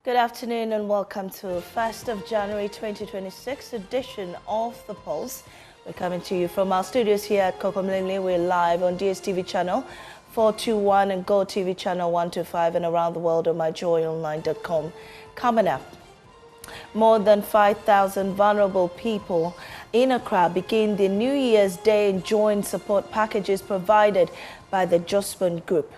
Good afternoon and welcome to 1st of January 2026 edition of The Pulse. We're coming to you from our studios here at Kokomlele. We're live on DSTV channel 421 and Go TV channel 125 and around the world on myjoyonline.com. Coming up, more than 5,000 vulnerable people in Accra begin the New Year's Day enjoying support packages provided by the Jospin Group.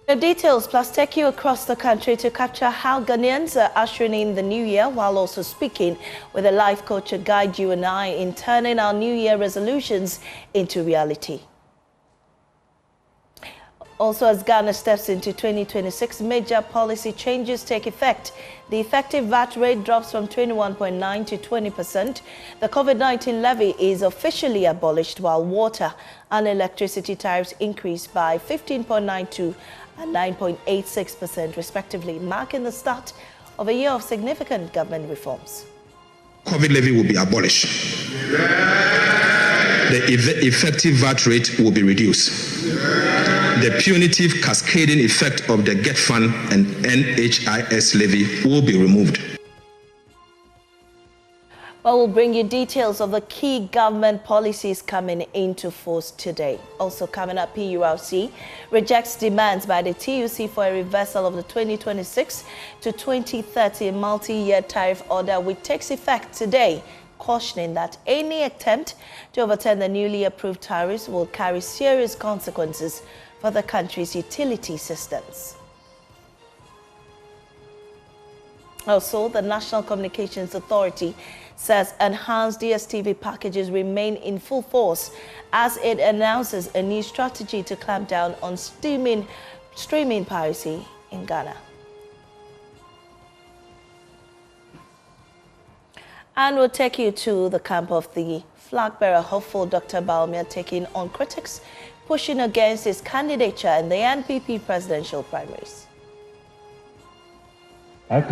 The details plus take you across the country to capture how Ghanaians are ushering in the new year while also speaking with a life coach to guide you and I in turning our new year resolutions into reality. Also, as Ghana steps into 2026, major policy changes take effect. The effective VAT rate drops from 21.9% to 20%. The COVID-19 levy is officially abolished, while water and electricity tariffs increase by 15.92% and 9.86% respectively, marking the start of a year of significant government reforms. COVID levy will be abolished. The effective VAT rate will be reduced. The punitive cascading effect of the GET Fund and NHIS levy will be removed. Well, we'll bring you details of the key government policies coming into force today. Also coming up, PURC rejects demands by the TUC for a reversal of the 2026 to 2030 multi-year tariff order, which takes effect today, cautioning that any attempt to overturn the newly approved tariffs will carry serious consequences for the country's utility systems. Also, the National Communications Authority says enhanced DSTV packages remain in full force as it announces a new strategy to clamp down on streaming piracy in Ghana. And we'll take you to the camp of the flag bearer hopeful Dr. Bawumia, taking on critics pushing against his candidature in the NPP presidential primaries. There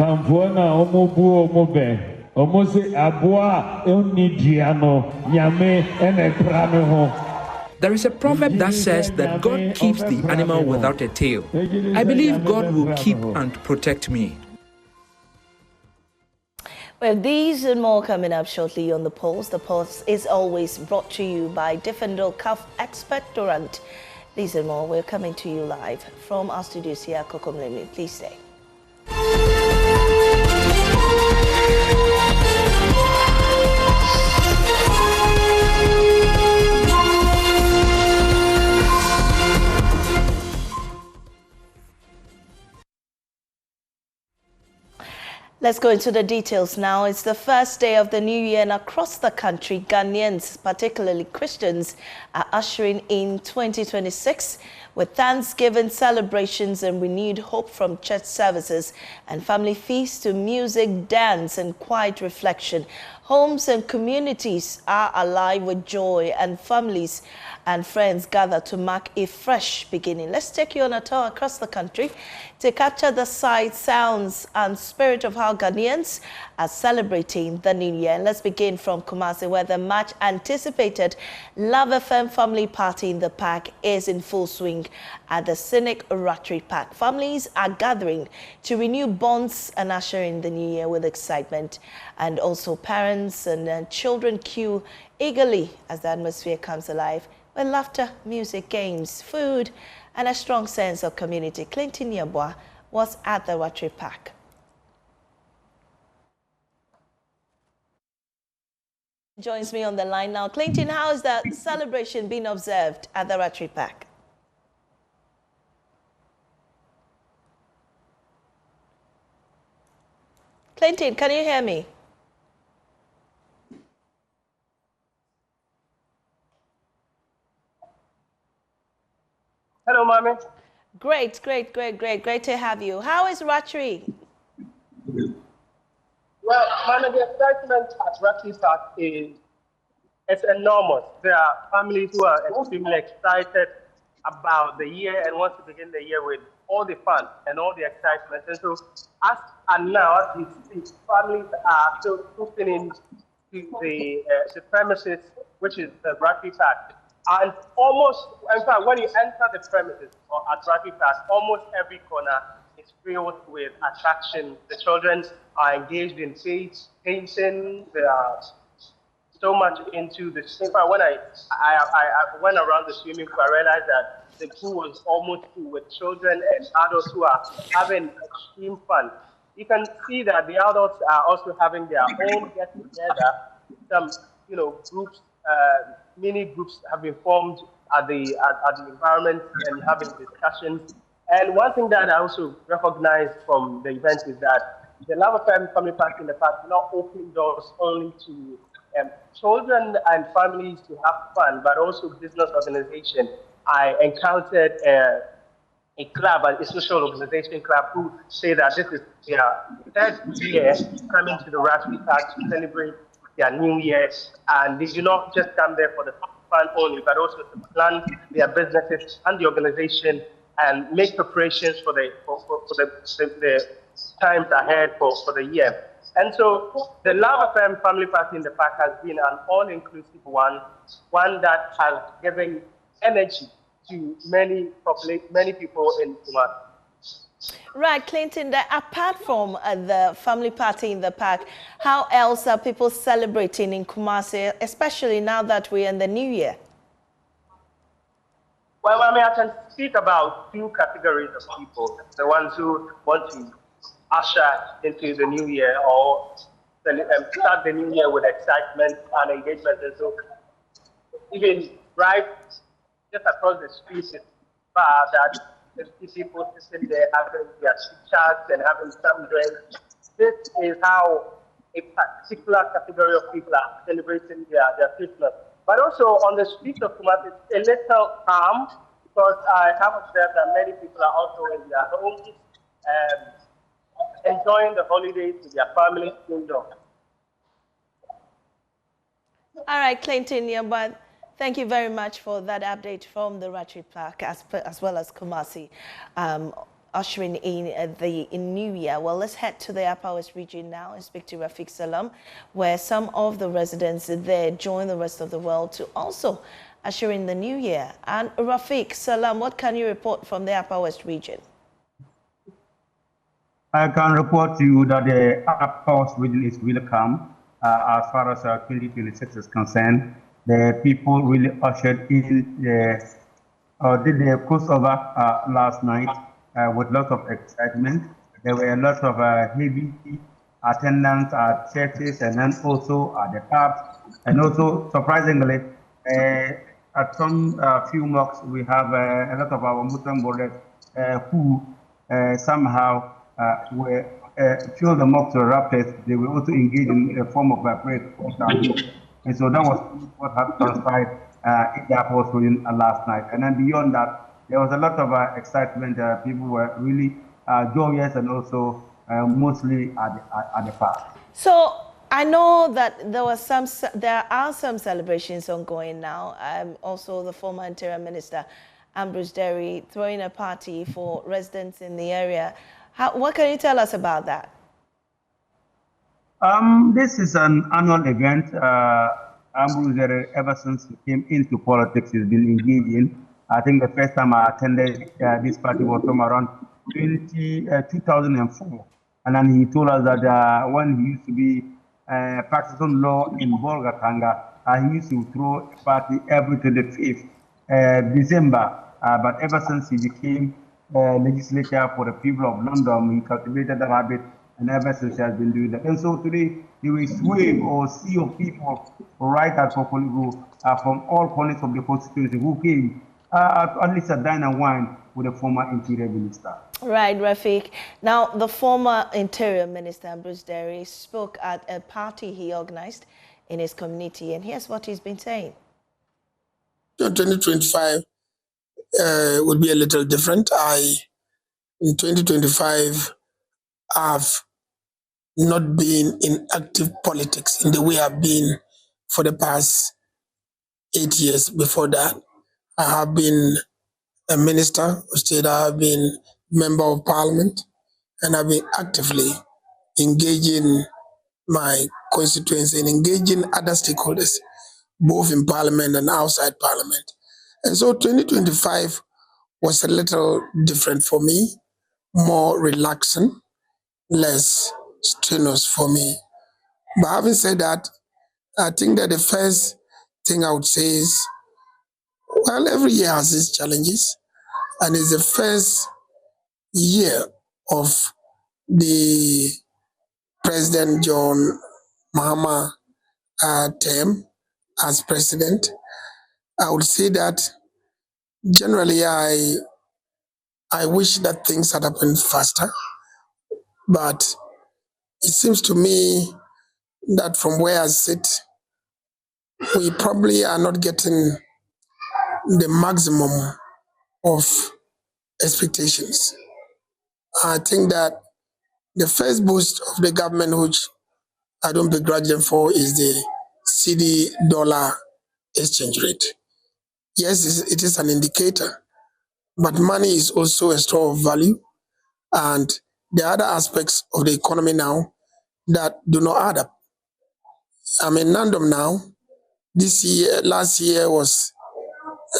is a proverb that says that God keeps the animal without a tail. I believe God will keep and protect me. Well, these and more coming up shortly on The Pulse. The Pulse is always brought to you by Defendal Cuff Expectorant. These and more, we're coming to you live from our studios here at Kokomlele. Please stay. Let's go into the details now. It's the first day of the new year, and across the country, Ghanaians, particularly Christians, are ushering in 2026 with Thanksgiving celebrations and renewed hope from church services and family feasts to music, dance, and quiet reflection. Homes and communities are alive with joy, and families and friends gather to mark a fresh beginning. Let's take you on a tour across the country to capture the sights, sounds, and spirit of how Ghanaians are celebrating the new year. And let's begin from Kumasi, where the much anticipated Love FM family party in the park is in full swing at the scenic Ratri Park. Families are gathering to renew bonds and usher in the new year with excitement. And also parents and children queue eagerly as the atmosphere comes alive with laughter, music, games, food, and a strong sense of community. Clinton Yabwa was at the Ratri Park. Joins me on the line now. Clinton, how is the celebration being observed at the Ratri Park? Clinton, can you hear me? Hello, Mommy. Great to have you. How is Ratri? Well, Mommy, the excitement at Ratri Park is enormous. There are families who are extremely excited about the year and want to begin the year with all the fun and all the excitement. And so, as and now, as we speak, families are still trooping in to the premises, which is the Rugby Park. And almost, in fact, when you enter the premises or at Rugby Park, almost every corner is filled with attraction. The children are engaged in painting. They are so much into the swimming pool. When I went around the swimming pool, I realized that the pool was almost full with children and adults who are having extreme fun. You can see that the adults are also having their own get together. Some, groups, mini groups have been formed at the environment and having discussions. And one thing that I also recognized from the event is that the Love Affair Family Park in the past did not open doors only to children and families to have fun, but also business organization. I encountered a club, a social organization club, who say that this is their third year coming to the Rugby Park to celebrate their New Year, and they do not just come there for the fun only, but also to plan their businesses and the organization and make preparations for the times ahead for the year. And so the Love Affair Family Party in the park has been an all-inclusive one that has given energy to many people in Kumasi. Right, Clinton, apart from the family party in the park, how else are people celebrating in Kumasi, especially now that we're in the new year? Well, I can speak about two categories of people. The ones who want to usher into the new year or start the new year with excitement and engagement. And so even right just across the street is bar that you see people sitting there having their chats and having some drinks. This is how a particular category of people are celebrating their Christmas. But also on the streets of Kumasi, it's a little calm because I have observed that many people are also in their homes enjoying the holidays with their families indoors. All right, Clinton, but thank you very much for that update from the Rugby Park as well as Kumasi, ushering in the new year. Well, let's head to the Upper West region now and speak to Rafiq Salam, where some of the residents there join the rest of the world to also usher in the new year. And Rafiq Salam, what can you report from the Upper West region? I can report to you that the Upper West region is really calm as far as 2026 is concerned. The people really ushered in did the crossover last night with lots of excitement. There were a lot of heavy attendance at churches and then also at the pubs. And also, surprisingly, at some few mosques, we have a lot of our Muslim brothers who somehow feel the mosques were raptors. They were also engaged in a form of prayer. And so that was what had transpired in the Upper West region last night. And then beyond that, there was a lot of excitement. People were really joyous and also mostly at the park. So I know that there are some celebrations ongoing now. Also, the former Interior Minister, Ambrose Derry, throwing a party for residents in the area. What can you tell us about that? This is an annual event. Ambrose Derry, ever since he came into politics, has been engaging. I think the first time I attended this party was from around 2004. And then he told us that when he used to be practicing law in Bolgatanga, he used to throw a party every 25th December. But ever since he became legislator for the people of London, he cultivated that habit, and ever since he has been doing that. And so today, there is a wave or sea of people right at Kokoligo from all corners of the constituency who came at least a dine and wine with the former Interior Minister. Right, Rafiq. Now, the former Interior Minister, Ambrose Derry, spoke at a party he organized in his community, and here's what he's been saying. 2025 would be a little different. In 2025, I've not been in active politics in the way I've been for the past 8 years before that. I have been a minister of state, I have been member of parliament, and I've been actively engaging my constituency and engaging other stakeholders, both in parliament and outside parliament. And so 2025 was a little different for me, more relaxing, less strenuous for me. But having said that, I think that the first thing I would say is, well, every year has its challenges, and it's the first year of the President John Mahama term as president. I would say that generally I wish that things had happened faster, but it seems to me that from where I sit, we probably are not getting the maximum of expectations. I think that the first boost of the government, which I don't begrudge them for, is the CD dollar exchange rate. Yes, it is an indicator, but money is also a store of value, and there are other aspects of the economy now that do not add up. I'm in Nandom now. Last year was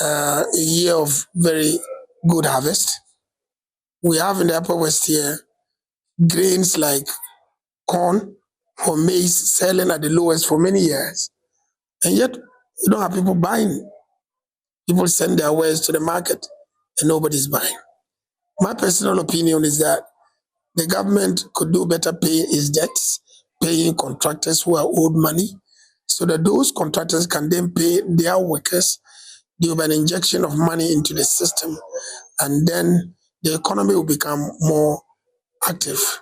a year of very good harvest. We have in the Upper West here grains like corn or maize selling at the lowest for many years, and yet we don't have people buying. People send their wares to the market and nobody's buying. My personal opinion is that the government could do better paying its debts, paying contractors who are owed money, so that those contractors can then pay their workers. There will be an injection of money into the system, and then the economy will become more active.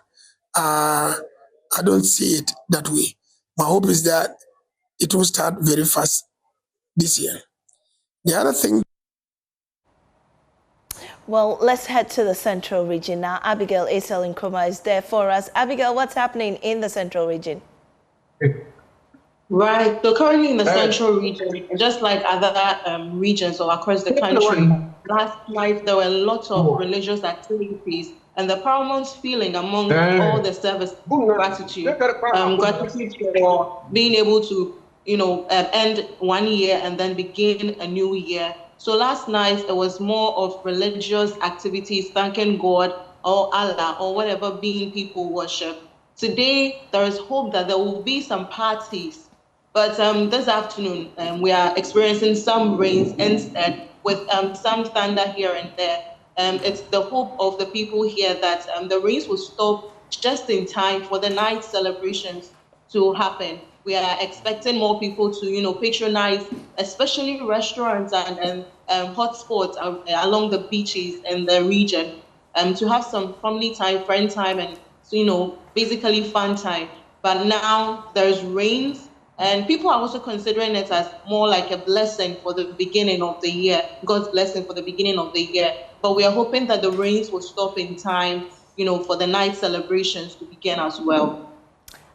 I don't see it that way. My hope is that it will start very fast this year. The other thing. Well, let's head to the central region now. Abigail Esel Nkrumah is there for us. Abigail, what's happening in the central region? Right. So currently in the central region, just like other regions or across the country, last night there were lots of religious activities, and the paramount feeling among all the service gratitude for being able to, end one year and then begin a new year. So last night it was more of religious activities, thanking God or Allah or whatever being people worship. Today there is hope that there will be some parties. But this afternoon, we are experiencing some rains instead, with some thunder here and there. It's the hope of the people here that the rains will stop just in time for the night celebrations to happen. We are expecting more people to, patronize, especially restaurants and hotspots along the beaches in the region, to have some family time, friend time, and, basically fun time. But now there's rains, and people are also considering it as more like a blessing for the beginning of the year, God's blessing for the beginning of the year. But we are hoping that the rains will stop in time, for the night celebrations to begin as well.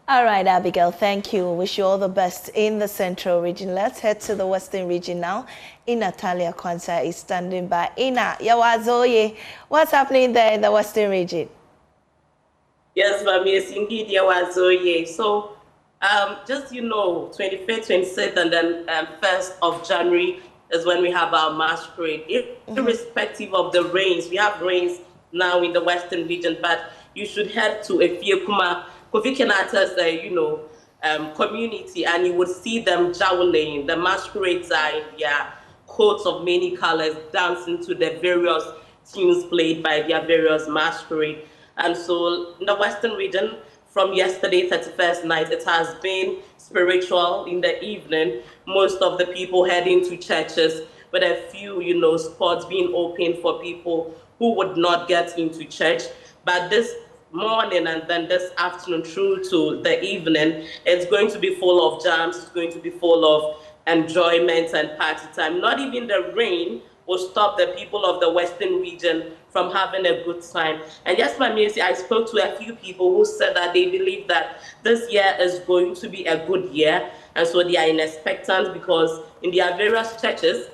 All right, Abigail, thank you. Wish you all the best in the central region. Let's head to the western region now. Natalia Kwanzaa is standing by. Ina, Yawazoye, what's happening there in the western region? Yes, ma'am, yes, indeed, Yawazoye. So, just, 25th, 26th, and then 1st of January is when we have our masquerade. Irrespective of the rains, we have rains now in the western region, but you should head to Efiekuma, Kofi Kenata's, community, and you would see them joweling. The masquerades are in their coats of many colors, dancing to the various tunes played by their various masquerade. And so in the western region, from yesterday, 31st night, it has been spiritual in the evening. Most of the people heading to churches, with a few, spots being open for people who would not get into church. But this morning and then this afternoon through to the evening, it's going to be full of jams. It's going to be full of enjoyment and party time. Not even the rain will stop the people of the western region from having a good time. And yes, my Missy, I spoke to a few people who said that they believe that this year is going to be a good year, and so they are in expectance because in their various churches,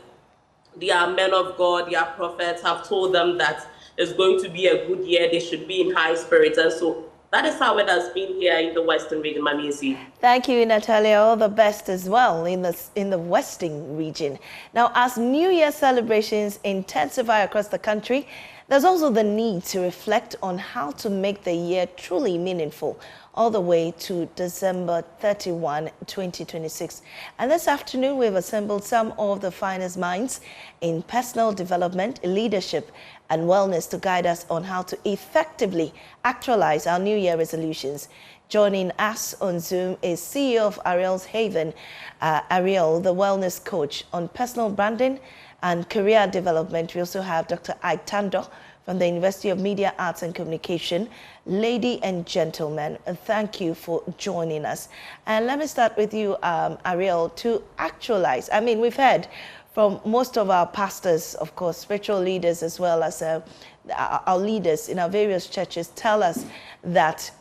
their men of God, their prophets have told them that it's going to be a good year. They should be in high spirits. And so that is how it has been here in the Western region, Mamiesi. Thank you, Natalia. All the best as well in the Western region. Now, as New Year celebrations intensify across the country, there's also the need to reflect on how to make the year truly meaningful, all the way to December 31, 2026. And this afternoon, we've assembled some of the finest minds in personal development, leadership, and wellness to guide us on how to effectively actualize our New Year resolutions. Joining us on Zoom is CEO of Ariel's Haven, Ariel, the wellness coach on personal branding and career development. We also have Dr. Ike Tando from the University of Media, Arts and Communication. Ladies and gentlemen, thank you for joining us. And let me start with you, Ariel, to actualize. I mean, we've heard from most of our pastors, of course, spiritual leaders, as well as our leaders in our various churches tell us that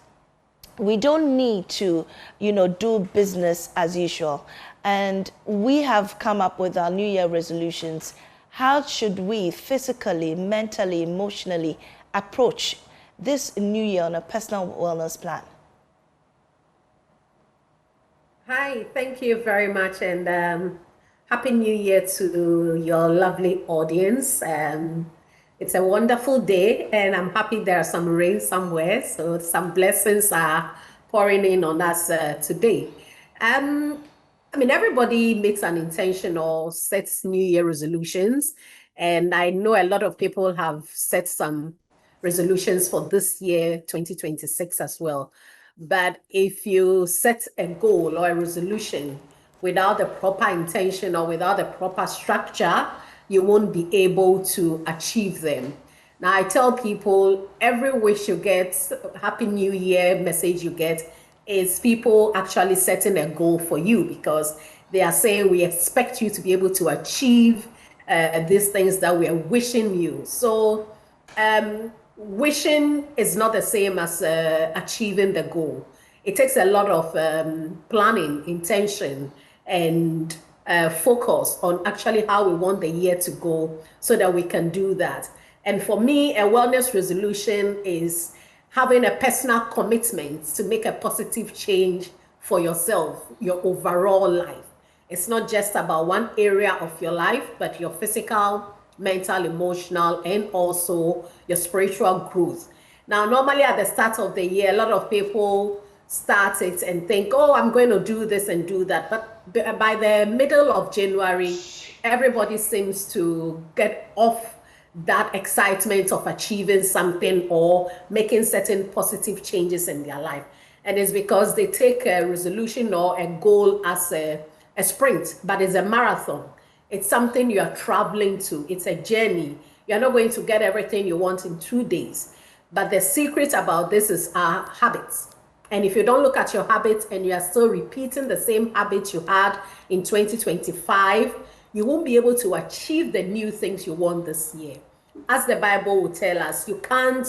we don't need to, do business as usual. And we have come up with our New Year resolutions. How should we physically, mentally, emotionally approach this new year on a personal wellness plan? Hi, thank you very much. And Happy New Year to your lovely audience. It's a wonderful day, and I'm happy there are some rain somewhere, so some blessings are pouring in on us today. Everybody makes an intention or sets New Year resolutions, and I know a lot of people have set some resolutions for this year, 2026 as well. But if you set a goal or a resolution without the proper intention or without the proper structure, you won't be able to achieve them. Now, I tell people every wish you get, Happy New Year message you get, is people actually setting a goal for you, because they are saying we expect you to be able to achieve these things that we are wishing you. So wishing is not the same as achieving the goal. It takes a lot of planning, intention, and focus on actually how we want the year to go so that we can do that. And for me, a wellness resolution is having a personal commitment to make a positive change for yourself, your overall life. It's not just about one area of your life, but your physical, mental, emotional, and also your spiritual growth. Now, normally at the start of the year, a lot of people start it and think, oh, I'm going to do this and do that. But by the middle of January, everybody seems to get off that excitement of achieving something or making certain positive changes in their life. And it's because they take a resolution or a goal as a sprint, but it's a marathon. It's something you are traveling to. It's a journey. You're not going to get everything you want in 2 days. But the secret about this is our habits. And if you don't look at your habits and you are still repeating the same habits you had in 2025, you won't be able to achieve the new things you want this year. As the Bible will tell us, you can't,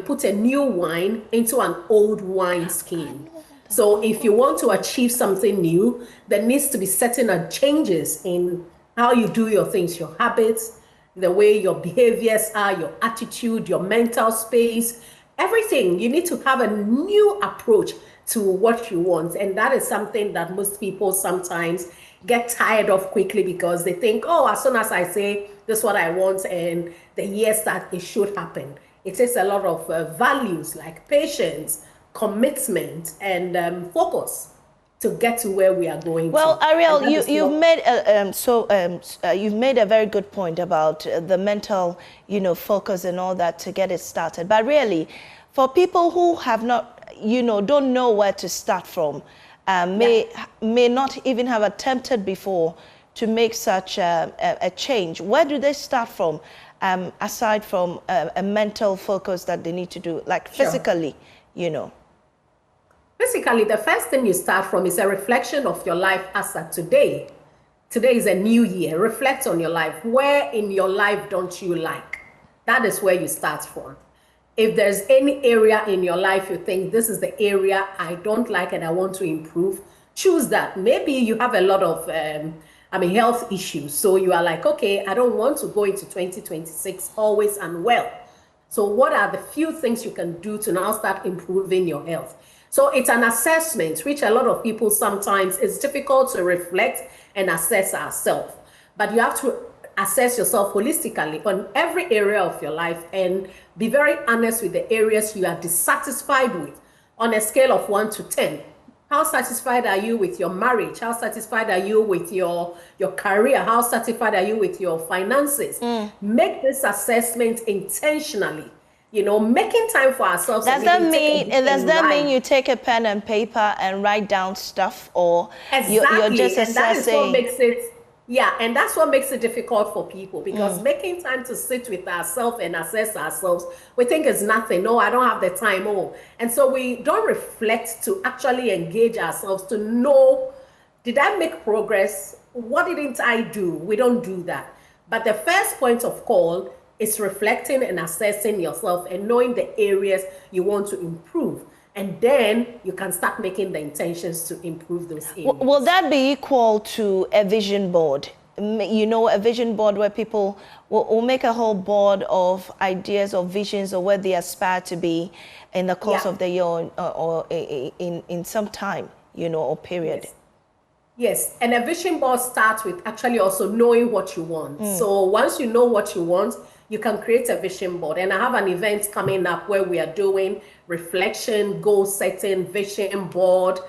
put a new wine into an old wine skin. So if you want to achieve something new, there needs to be certain changes in how you do your things, your habits, the way your behaviors are, your attitude, your mental space, everything. You need to have a new approach to what you want. And that is something that most people sometimes get tired of quickly, because they think, oh, as soon as I say this is what I want and the year starts, it should happen. It takes a lot of values like patience, commitment, and focus to get to where we are going. Well, Ariel, you've made a very good point about the mental, focus and all that to get it started. But really, for people who have not, don't know where to start from, may not even have attempted before to make such a change, where do they start from, aside from a mental focus that they need to do, like physically, Basically, the first thing you start from is a reflection of your life as of today. Today is a new year. Reflect on your life. Where in your life don't you like? That is where you start from. If there's any area in your life you think this is the area I don't like and I want to improve, choose that. Maybe you have a lot of health issues. So you are like, okay, I don't want to go into 2026 always unwell. So what are the few things you can do to now start improving your health? So it's an assessment, which a lot of people sometimes, it's difficult to reflect and assess ourselves. But you have to assess yourself holistically on every area of your life and be very honest with the areas you are dissatisfied with on a scale of 1 to 10. How satisfied are you with your marriage? How satisfied are you with your career? How satisfied are you with your finances? Make this assessment intentionally. You know, making time for ourselves. Does that mean you take a pen and paper and write down stuff, or exactly. you're just assessing? And that is what makes it, yeah, and that's what makes it difficult for people, because making time to sit with ourselves and assess ourselves, we think it's nothing. No, I don't have the time. Oh, and so we don't reflect to actually engage ourselves to know, did I make progress? What didn't I do? We don't do that. But the first point of call is reflecting and assessing yourself and knowing the areas you want to improve. And then you can start making the intentions to improve those areas. Will that be equal to a vision board? You know, a vision board where people will make a whole board of ideas or visions or where they aspire to be in the course of the year or in some time, you know, or period. Yes, and a vision board starts with actually also knowing what you want. So once you know what you want, you can create a vision board. And I have an event coming up where we are doing reflection, goal setting, vision board.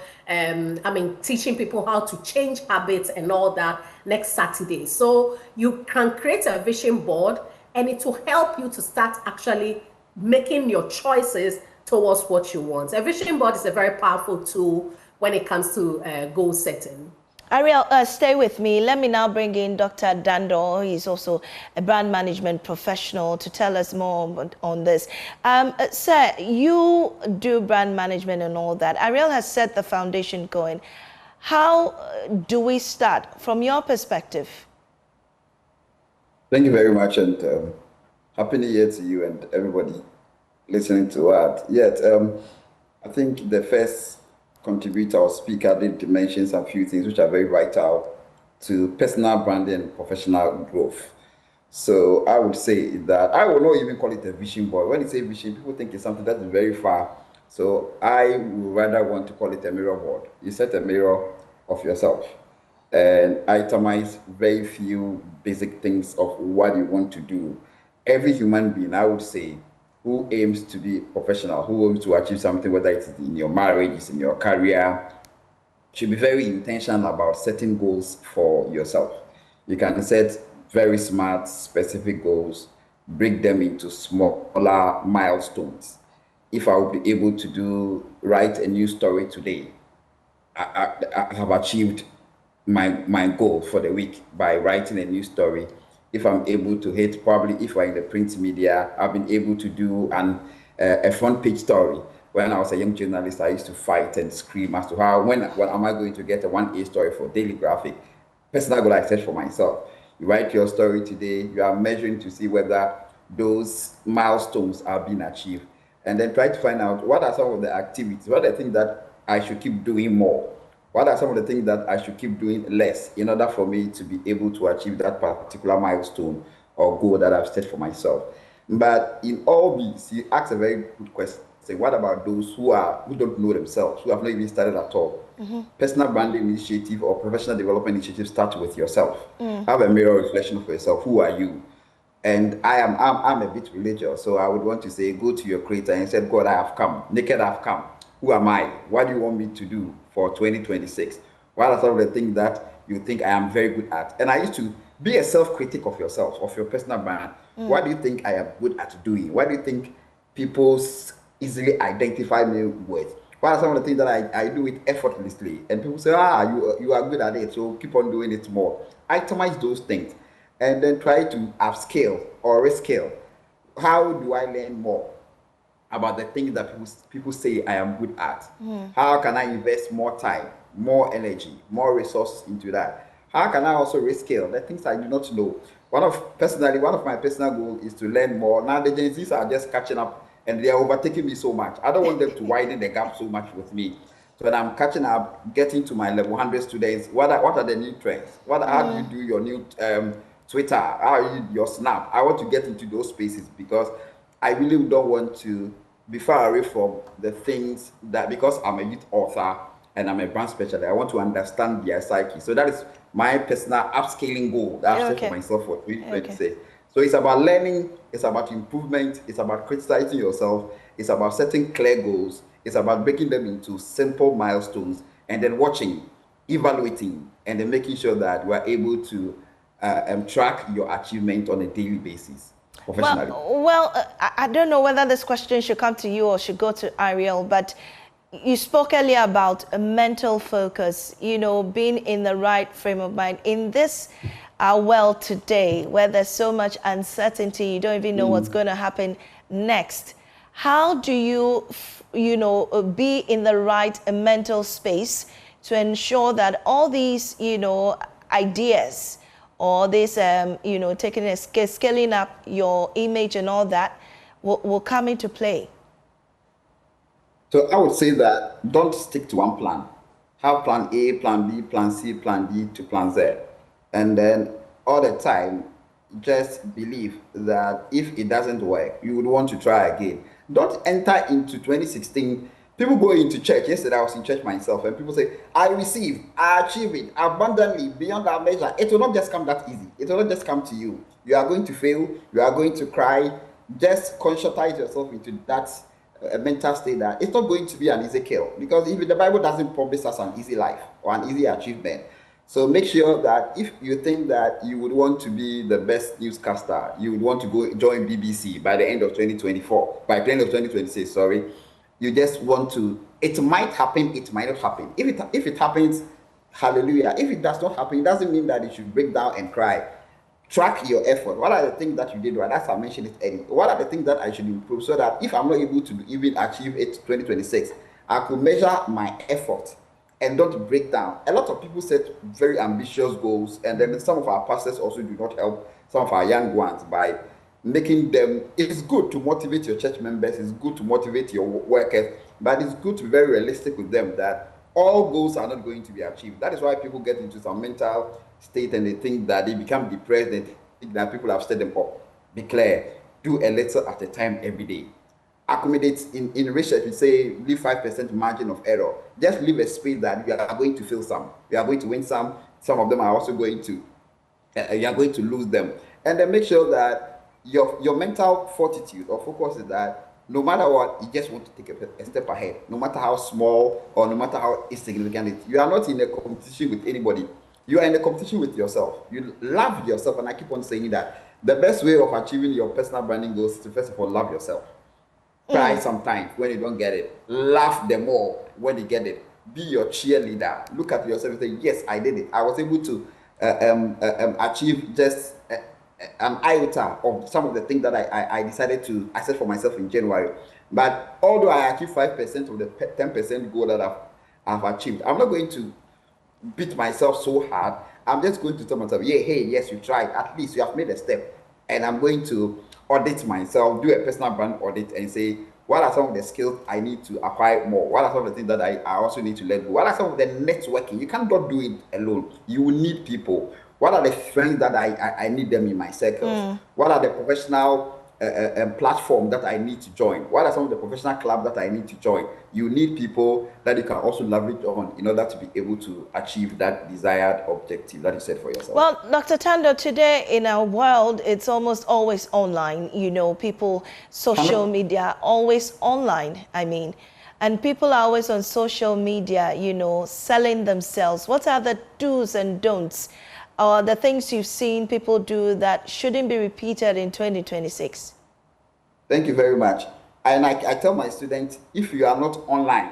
Teaching people how to change habits and all that next Saturday. So you can create a vision board and it will help you to start actually making your choices towards what you want. A vision board is a very powerful tool when it comes to goal setting. Ariel, stay with me. Let me now bring in Dr. Dando. He's also a brand management professional to tell us more on this. Sir, you do brand management and all that. Ariel has set the foundation going. How do we start from your perspective? Thank you very much, and Happy New Year to you and everybody listening to that. Yet, I think the first contributor or speaker did mention a few things which are very vital to personal branding and professional growth. So I would say that I will not even call it a vision board. When you say vision, people think it's something that is very far. So I would rather want to call it a mirror board. You set a mirror of yourself and itemize very few basic things of what you want to do. Every human being, I would say, who aims to be professional, who aims to achieve something, whether it's in your marriage, it's in your career, should be very intentional about setting goals for yourself. You can set very smart, specific goals, break them into smaller milestones. If I will be able to write a new story today, I have achieved my goal for the week by writing a new story. If I'm able to hit, probably if we're in the print media, I've been able to do a front page story. When I was a young journalist, I used to fight and scream as to when am I going to get a 1A story for Daily Graphic. Personal goal I set for myself. You write your story today, you are measuring to see whether those milestones are being achieved. And then try to find out what are some of the activities, what are the things that I should keep doing more. What are some of the things that I should keep doing less in order for me to be able to achieve that particular milestone or goal that I've set for myself? But in all these, you ask a very good question. Say, what about those who don't know themselves, who have not even started at all? Personal branding initiative or professional development initiative start with yourself. Have a mirror reflection of yourself. Who are you? And I'm a bit religious, so I would want to say, go to your creator and say, God, I have come. Naked I have come. Who am I? What do you want me to do for 2026? What are some of the things that you think I am very good at? And I used to be a self-critic of yourself, of your personal brand. What do you think I am good at doing? What do you think people easily identify me with? What are some of the things that I do it effortlessly? And people say, you are good at it, so keep on doing it more. Itemize those things and then try to upscale or rescale. How do I learn more about the things that people say I am good at? How can I invest more time, more energy, more resources into that? How can I also rescale the things I do not know? One of my personal goals is to learn more. Now the Gen Zs are just catching up and they are overtaking me so much. I don't want them to widen the gap so much with me. So when I'm catching up, getting to my level 100 students, what are the new trends? How do you do your new Twitter? How are you your Snap? I want to get into those spaces because I really don't want to be far away from the things that, because I'm a youth author and I'm a brand specialist, I want to understand their psyche. So that is my personal upscaling goal that I've set for myself for 2026. Okay. So it's about learning, it's about improvement, it's about criticizing yourself, it's about setting clear goals, it's about breaking them into simple milestones, and then watching, evaluating, and then making sure that we're able to track your achievement on a daily basis. Well, I don't know whether this question should come to you or should go to Ariel, but you spoke earlier about a mental focus, you know, being in the right frame of mind. In this world today, where there's so much uncertainty, you don't even know what's going to happen next. How do you, you know, be in the right mental space to ensure that all these, you know, ideas, or this, you know, taking a scaling up your image and all that will come into play? So I would say that don't stick to one plan. Have plan A, plan B, plan C, plan D to plan Z. And then all the time, just believe that if it doesn't work, you would want to try again. Don't enter into 2016. People go into church. Yesterday I was in church myself, and people say, I receive, I achieve it abundantly, beyond our measure. It will not just come that easy. It will not just come to you. You are going to fail. You are going to cry. Just conscientize yourself into that mental state that it's not going to be an easy kill, because even the Bible doesn't promise us an easy life or an easy achievement. So make sure that if you think that you would want to be the best newscaster, you would want to go join BBC by the end of 2024, by the end of 2026, sorry, you just want to, it might happen, it might not happen. If it happens, hallelujah. If it does not happen, it doesn't mean that you should break down and cry. Track your effort. What are the things that you did right? As I mentioned it earlier. What are the things that I should improve so that if I'm not able to even achieve it 2026, I could measure my effort and don't break down. A lot of people set very ambitious goals, and then some of our pastors also do not help some of our young ones by making them. It's good to motivate your church members, it's good to motivate your workers, but it's good to be very realistic with them that all goals are not going to be achieved. That is why people get into some mental state and they think that they become depressed and think that people have set them up. Be clear. Do a little at a time every day. Accommodate in research, we say leave 5% margin of error. Just leave a space that you are going to fail some. You are going to win some. Some of them are also going to, you are going to lose them. And then make sure that your mental fortitude or focus is that no matter what, you just want to take a step ahead. No matter how small or no matter how insignificant it is. You are not in a competition with anybody. You are in a competition with yourself. You love yourself, and I keep on saying that the best way of achieving your personal branding goals is to first of all love yourself. Cry sometimes when you don't get it. Laugh the more when you get it. Be your cheerleader. Look at yourself and say, yes, I did it. I was able to achieve just an iota of some of the things that I decided to set for myself in January. But although I achieved 5% of the 10% goal that I've achieved, I'm not going to beat myself so hard. I'm just going to tell myself, yeah, hey, yes, you tried. At least you have made a step. And I'm going to audit myself, do a personal brand audit, and say, what are some of the skills I need to acquire more? What are some of the things that I also need to let go? What are some of the networking? You can't do it alone. You will need people. What are the friends that I need them in my circles? What are the professional platform that I need to join? What are some of the professional clubs that I need to join? You need people that you can also leverage on in order to be able to achieve that desired objective that you set for yourself. Well, Dr. Tando, today in our world, it's almost always online. You know, people, social media, always online, I mean. And people are always on social media, you know, selling themselves. What are the do's and don'ts? Or the things you've seen people do that shouldn't be repeated in 2026? Thank you very much. And I tell my students, if you are not online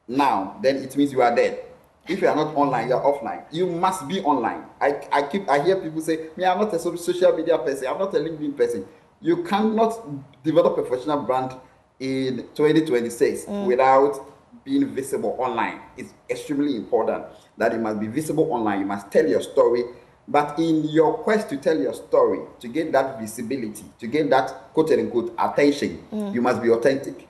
now, then it means you are dead. If you are not online, you are offline. You must be online. I hear people say, me, I'm not a social media person. I'm not a LinkedIn person. You cannot develop a professional brand in 2026 without being visible online. It's extremely important that you must be visible online. You must tell your story. But in your quest to tell your story, to get that visibility, to get that quote-unquote attention, you must be authentic.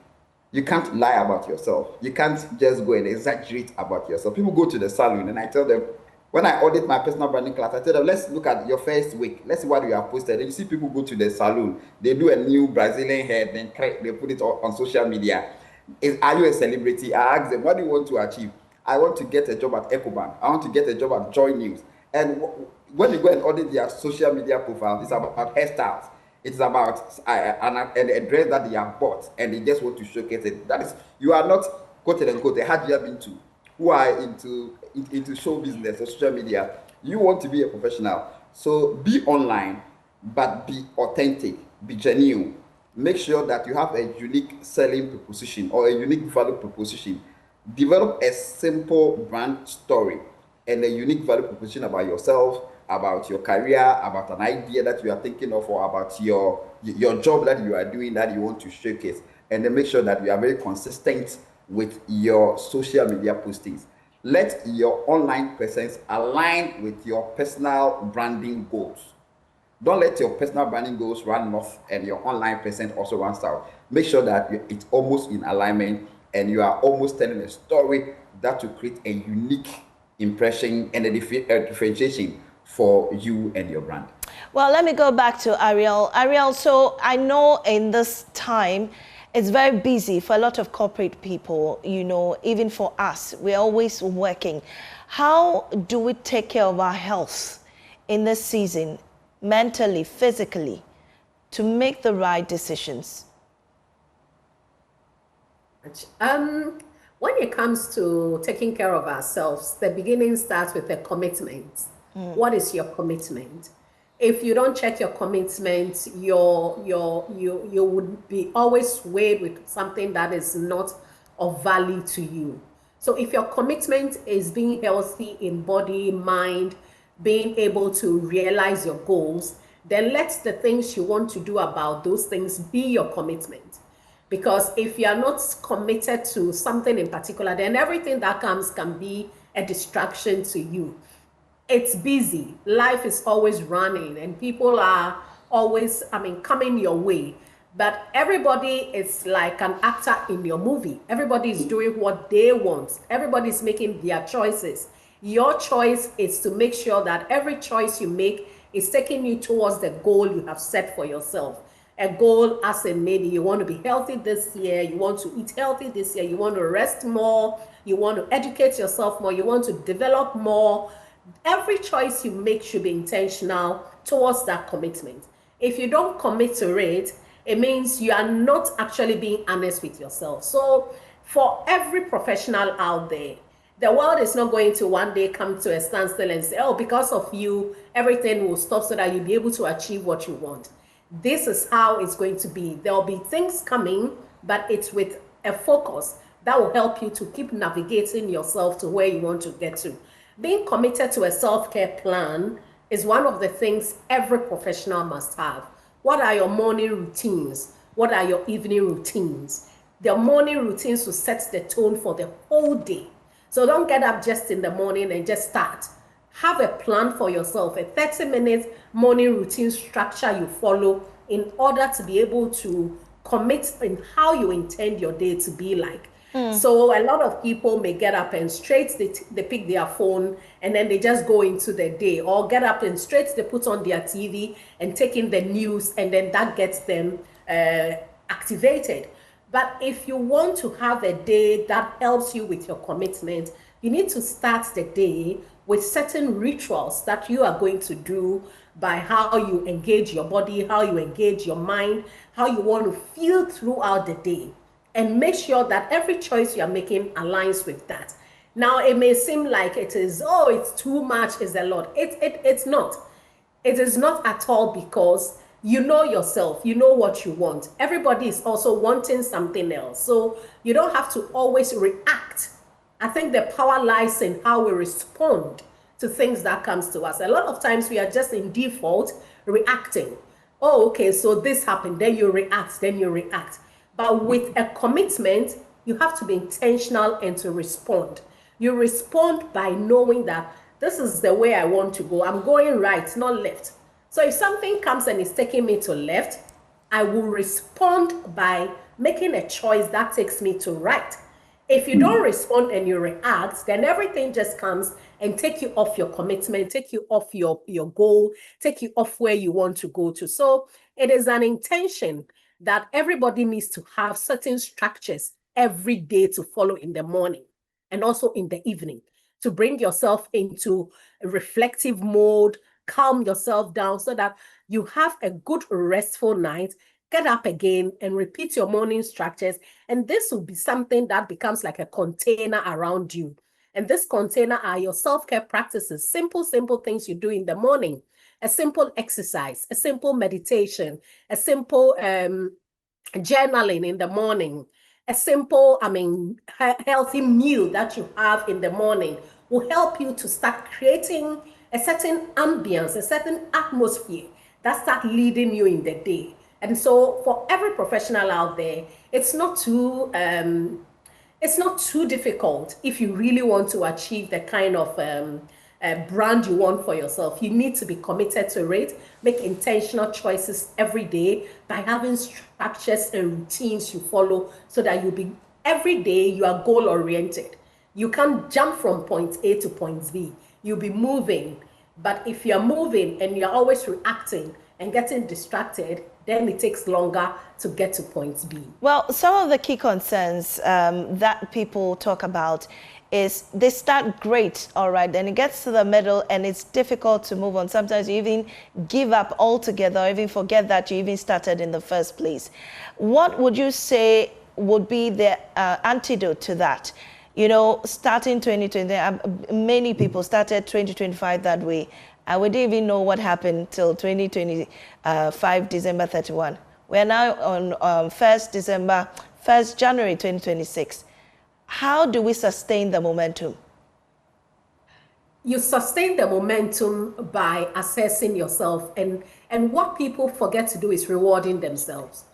You can't lie about yourself. You can't just go and exaggerate about yourself. People go to the salon and I tell them, When I audit my personal branding class, I tell them, let's look at your first week. Let's see what you have posted. And you see people go to the salon, they do a new Brazilian hair, then they put it on social media. Are you a celebrity? I ask them, what do you want to achieve? I want to get a job at EcoBank. I want to get a job at JoyNews. And when you go and audit their social media profiles, it's about hairstyles. It's about a dress that they have bought and they just want to showcase it. That is, you are not, quote unquote, a hard you have been to, who are into show business or social media. You want to be a professional. So be online, but be authentic, be genuine. Make sure that you have a unique selling proposition or a unique value proposition. Develop a simple brand story and a unique value proposition about yourself, about your career, about an idea that you are thinking of, or about your job that you are doing that you want to showcase. And then make sure that you are very consistent with your social media postings. Let your online presence align with your personal branding goals. Don't let your personal branding goals run north and your online presence also run south. Make sure that it's almost in alignment and you are almost telling a story that will create a unique impression and a differentiation for you and your brand. Well, let me go back to Ariel. Ariel, so I know in this time, it's very busy for a lot of corporate people, you know, even for us, we're always working. How do we take care of our health in this season, mentally, physically, to make the right decisions? When it comes to taking care of ourselves, the beginning starts with a commitment. What is your commitment? If you don't check your commitment, you would be always swayed with something that is not of value to you. So if your commitment is being healthy in body, mind, being able to realize your goals, then let the things you want to do about those things be your commitment. Because if you are not committed to something in particular, then everything that comes can be a distraction to you. It's busy. Life is always running and people are always, coming your way. But everybody is like an actor in your movie. Everybody is doing what they want. Everybody is making their choices. Your choice is to make sure that every choice you make is taking you towards the goal you have set for yourself. A goal as in maybe you want to be healthy this year, you want to eat healthy this year, you want to rest more, you want to educate yourself more, you want to develop more. Every choice you make should be intentional towards that commitment. If you don't commit to it, it means you are not actually being honest with yourself. So for every professional out there, the world is not going to one day come to a standstill and say, oh, because of you, everything will stop so that you'll be able to achieve what you want. This is how it's going to be. There will be things coming, but it's with a focus that will help you to keep navigating yourself to where you want to get to. Being committed to a self-care plan is one of the things every professional must have. What are your morning routines? What are your evening routines? The morning routines will set the tone for the whole day. So don't get up just in the morning and just start. Have a plan for yourself, a 30-minute morning routine structure you follow in order to be able to commit in how you intend your day to be like. So a lot of people may get up and straight they pick their phone and then they just go into their day, or get up and straight they put on their TV and take in the news, and then that gets them activated. But if you want to have a day that helps you with your commitment, you need to start the day with certain rituals that you are going to do by how you engage your body, how you engage your mind, how you want to feel throughout the day. And make sure that every choice you are making aligns with that. Now, it may seem like it is, oh, it's too much, it's a lot. It's not. It is not at all, because you know yourself, you know what you want. Everybody is also wanting something else. So you don't have to always react. I think the power lies in how we respond to things that comes to us. A lot of times we are just in default reacting. Oh, okay, so this happened, then you react, then you react. But with a commitment, you have to be intentional and to respond. You respond by knowing that this is the way I want to go. I'm going right, not left. So if something comes and is taking me to left, I will respond by making a choice that takes me to right. If you don't respond and you react, then everything just comes and take you off your commitment, take you off your goal, take you off where you want to go to. So it is an intention that everybody needs to have certain structures every day to follow in the morning and also in the evening to bring yourself into a reflective mode, calm yourself down so that you have a good restful night, get up again and repeat your morning structures. And this will be something that becomes like a container around you. And this container are your self-care practices, simple things you do in the morning, a simple exercise, a simple meditation, a simple journaling in the morning, a simple, healthy meal that you have in the morning will help you to start creating a certain ambience, a certain atmosphere that start leading you in the day. And so for every professional out there, it's not too difficult if you really want to achieve the kind of brand you want for yourself. You need to be committed to it, make intentional choices every day by having structures and routines you follow so that every day you are goal oriented. You can't jump from point A to point B. You'll be moving. But if you're moving and you're always reacting and getting distracted, then it takes longer to get to point B. Well, some of the key concerns that people talk about is they start great, all right, then it gets to the middle and it's difficult to move on. Sometimes you even give up altogether or even forget that you even started in the first place. What would you say would be the antidote to that? You know, starting 2020, many people started 2025 that way. And we didn't even know what happened till 2025, December 31. We're now on 1st January 2026. How do we sustain the momentum? You sustain the momentum by assessing yourself. And what people forget to do is rewarding themselves.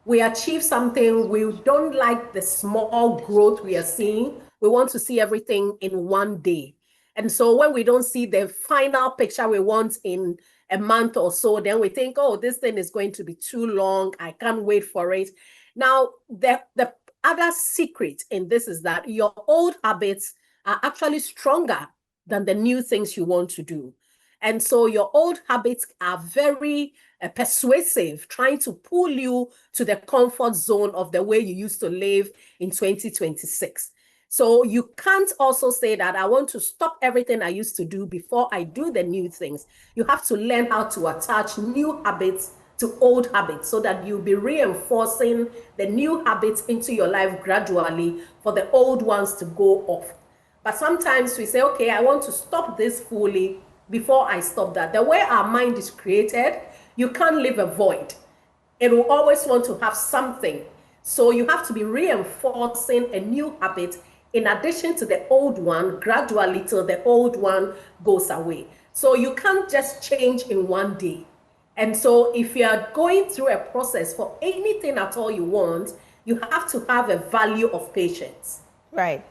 We achieve something, we don't like the small growth we are seeing. We want to see everything in one day. And so when we don't see the final picture we want in a month or so, then we think, oh, this thing is going to be too long. I can't wait for it. Now, the other secret in this is that your old habits are actually stronger than the new things you want to do. And so your old habits are very persuasive, trying to pull you to the comfort zone of the way you used to live in 2026. So you can't also say that I want to stop everything I used to do before I do the new things. You have to learn how to attach new habits to old habits so that you'll be reinforcing the new habits into your life gradually for the old ones to go off. But sometimes we say, okay, I want to stop this fully before I stop that. The way our mind is created, you can't leave a void. It will always want to have something. So you have to be reinforcing a new habit in addition to the old one gradually till the old one goes away. So you can't just change in one day. And so if you are going through a process for anything at all you want, you have to have a value of patience. Right.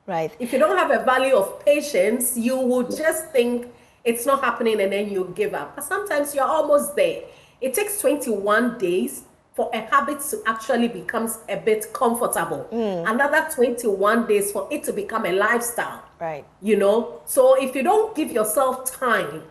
Right. If you don't have a value of patience, you will just think it's not happening and then you give up. But sometimes you're almost there. It takes 21 days for a habit to actually become a bit comfortable. Another 21 days for it to become a lifestyle. Right. You know, so if you don't give yourself time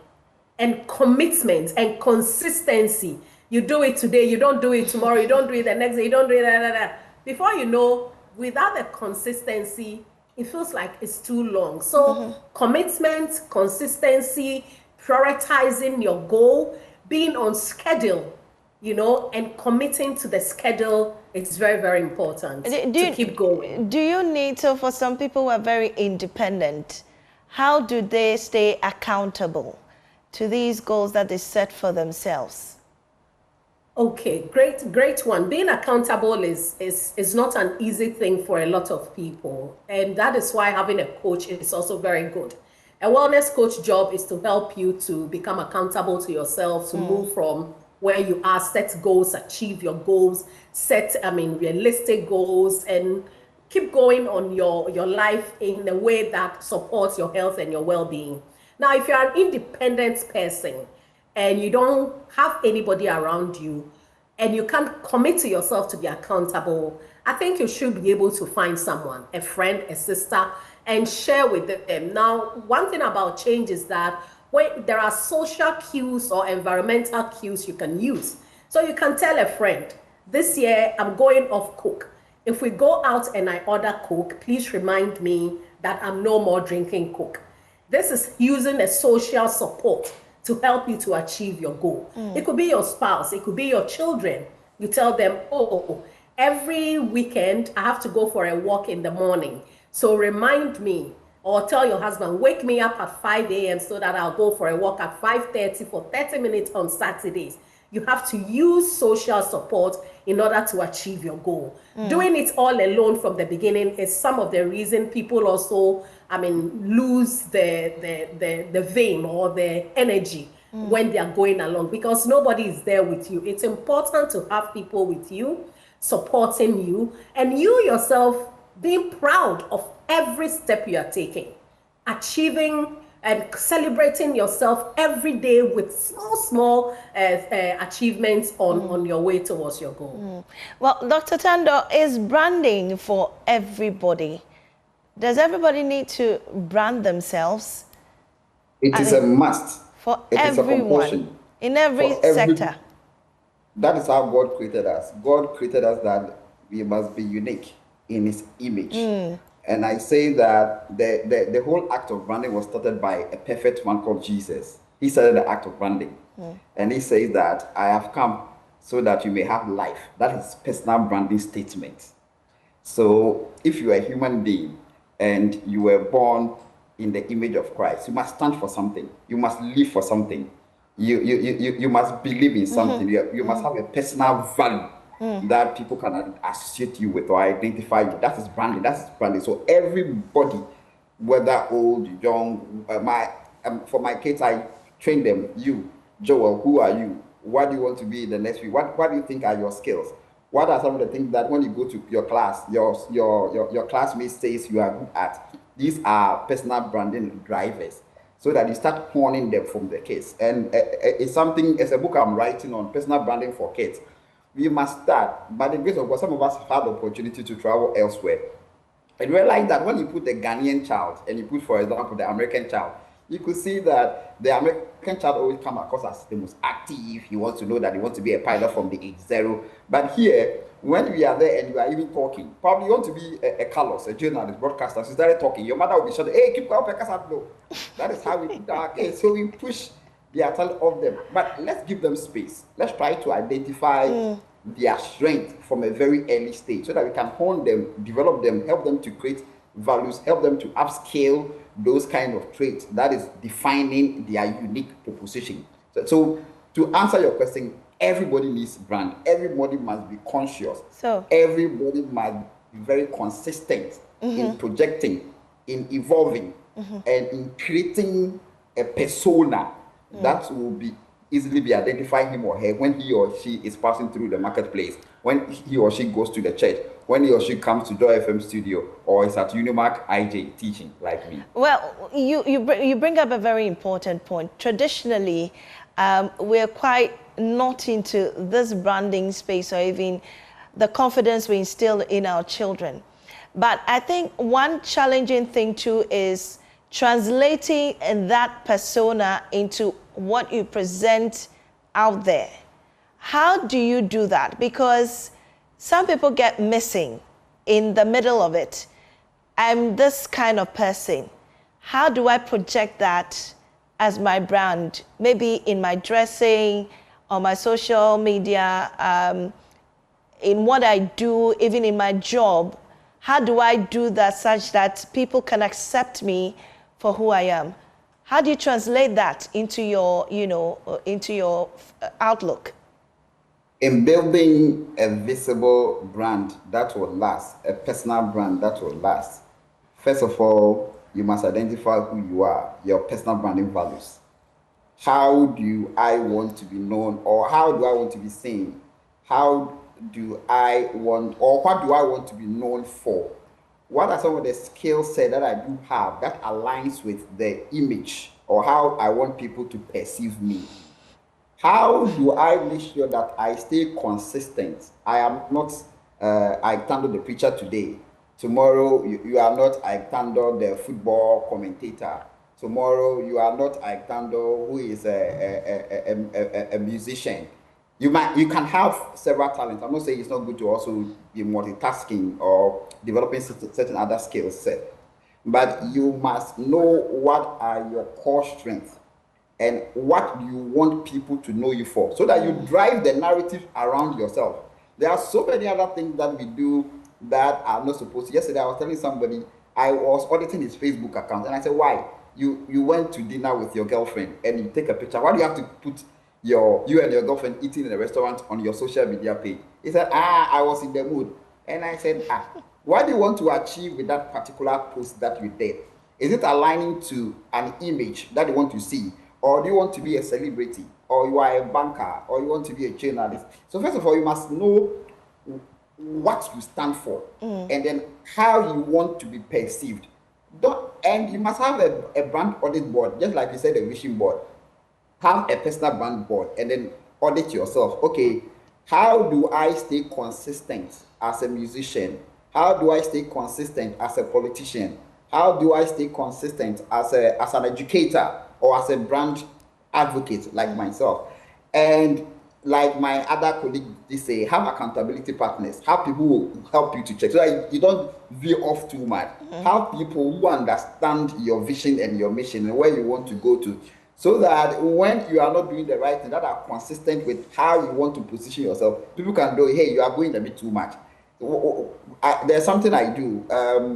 and commitment and consistency, you do it today, you don't do it tomorrow, you don't do it the next day, you don't do it, before you know, without the consistency, it feels like it's too long. So commitment, consistency, prioritizing your goal, being on schedule, you know, and committing to the schedule is very, very important to keep going. Do you need, so for some people who are very independent, how do they stay accountable to these goals that they set for themselves? Okay, great one. Being accountable is not an easy thing for a lot of people. And that is why having a coach is also very good. A wellness coach job is to help you to become accountable to yourself, to move from where you are, set goals, achieve your goals, set, realistic goals, and keep going on your life in a way that supports your health and your well-being. Now, if you're an independent person, and you don't have anybody around you, and you can't commit to yourself to be accountable, I think you should be able to find someone, a friend, a sister, and share with them. Now, one thing about change is that when there are social cues or environmental cues you can use. So you can tell a friend, this year I'm going off Coke. If we go out and I order Coke, please remind me that I'm no more drinking Coke. This is using a social support to help you to achieve your goal. It could be your spouse, it could be your children. You tell them, oh, every weekend I have to go for a walk in the morning. So remind me, or tell your husband, wake me up at 5 a.m. so that I'll go for a walk at 5:30 for 30 minutes on Saturdays. You have to use social support in order to achieve your goal. Doing it all alone from the beginning is some of the reason people also, lose the vein or the energy when they are going along, because nobody is there with you. It's important to have people with you, supporting you, and you yourself being proud of every step you are taking, achieving and celebrating yourself every day with small achievements on your way towards your goal. Well, Dr. Tando, is branding for everybody? Does everybody need to brand themselves? It is a must. For it everyone, is a compulsion. in every sector. That is how God created us. God created us that we must be unique in His image. And I say that the whole act of branding was started by a perfect one called Jesus. He started the act of branding. And He says that I have come so that you may have life. That is personal branding statement. So if you are a human being and you were born in the image of Christ, you must stand for something. You must live for something. You must believe in something. You must have a personal value that people can associate you with or identify you. That is branding. That is branding. So everybody, whether old, young, for my kids, I train them. You, Joel, who are you? What do you want to be in the next week? What do you think are your skills? What are some of the things that when you go to your class, your classmates says you are good at? These are personal branding drivers, so that you start honing them from the kids. And it's a book I'm writing on personal branding for kids. We must start. By the grace of God, some of us have had the opportunity to travel elsewhere and realize that when you put the Ghanaian child and you put, for example, the American child, you could see that the American child always come across as the most active. He wants to know that he wants to be a pilot from the age zero. But here, when we are there and you are even talking, probably you want to be a Carlos, a journalist, broadcaster. So you started talking, your mother will be shouting, hey, keep quiet, no. That is how we put our kids. So we push the talent of them. But let's give them space. Let's try to identify their strength from a very early stage so that we can hone them, develop them, help them to create values, help them to upscale those kind of traits that is defining their unique proposition. So to answer your question, everybody needs brand. Everybody must be conscious. So everybody must be very consistent in projecting, in evolving, and in creating a persona that will be easily be identifying him or her when he or she is passing through the marketplace, when he or she goes to the church, when he or she comes to Joy FM studio or is at Unimark IJ teaching like me. Well, you bring up a very important point. Traditionally, we're quite not into this branding space or even the confidence we instill in our children. But I think one challenging thing too is translating that persona into what you present out there. How do you do that? Because some people get missing in the middle of it. I'm this kind of person. How do I project that as my brand? Maybe in my dressing, on my social media, in what I do, even in my job. How do I do that such that people can accept me for who I am? How do you translate that into your, into your outlook? In building a visible brand that will last, a personal brand that will last, first of all, you must identify who you are, your personal branding values. How do I want to be known, or how do I want to be seen? How do I want, or what do I want to be known for? What are some of the skill set that I do have that aligns with the image or how I want people to perceive me? How do I make sure that I stay consistent? I am not Ike Tando, the preacher today. Tomorrow, you are not Ike Tando, the football commentator. Tomorrow, you are not Ike Tando, who is a musician. You can have several talents. I'm not saying it's not good to also be multitasking or developing certain other skill set, but you must know what are your core strengths and what you want people to know you for, so that you drive the narrative around yourself. There are so many other things that we do that are not supposed to. Yesterday, I was telling somebody, I was auditing his Facebook account, and I said, why? You went to dinner with your girlfriend and you take a picture. Why do you have to put you and your girlfriend eating in a restaurant on your social media page? He said, I was in the mood. And I said, what do you want to achieve with that particular post that you did? Is it aligning to an image that you want to see? Or do you want to be a celebrity? Or you are a banker? Or you want to be a journalist? So first of all, you must know what you stand for, and then how you want to be perceived. And you must have a brand audit board, just like you said, a vision board. Have a personal brand board and then audit yourself. Okay, how do I stay consistent as a musician? How do I stay consistent as a politician? How do I stay consistent as an educator or as a brand advocate like myself? And like my other colleagues, they say, have accountability partners. Have people who help you to check so that you don't veer off too much. Have people who understand your vision and your mission and where you want to go to, so that when you are not doing the right thing, that are consistent with how you want to position yourself, people can know, hey, you are going a bit too much. There's something I do.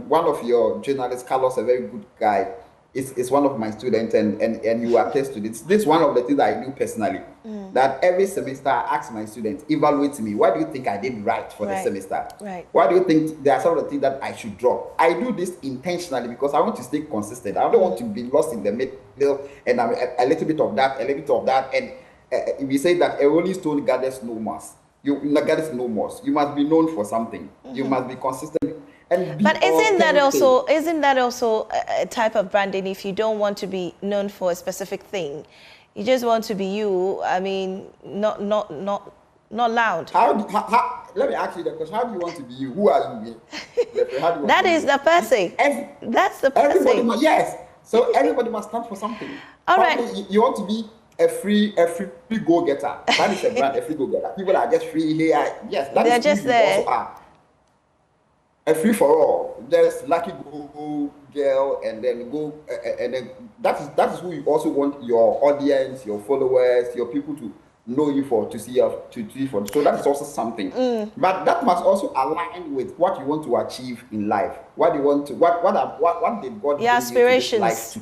One of your journalists, Carlos, a very good guy, is one of my students, and you attest to this. This is one of the things I do personally. That every semester I ask my students, evaluate me. What do you think I did right for the semester? What do you think there are some of the things that I should drop? I do this intentionally because I want to stay consistent. I don't want to be lost in the middle and I'm a little bit of that, a little bit of that. And we say that a rolling stone gathers no moss. You must be known for something. You must be consistent. But isn't that also a type of branding? If you don't want to be known for a specific thing, you just want to be you. I mean, not loud. Let me ask you the question. How do you want to be you? Who are you? That is the person. That's the person. Yes. So everybody must stand for something. All right. You want to be a free go-getter. That is a brand, a free go-getter. People are just free here. Yes, they're just there. Also are. A free for all. Just lucky go girl, and then go, and then that is who you also want your audience, your followers, your people to know you for, to see you for. So that is also something. But that must also align with what you want to achieve in life. What do you want to? What did God? Your aspirations. Life to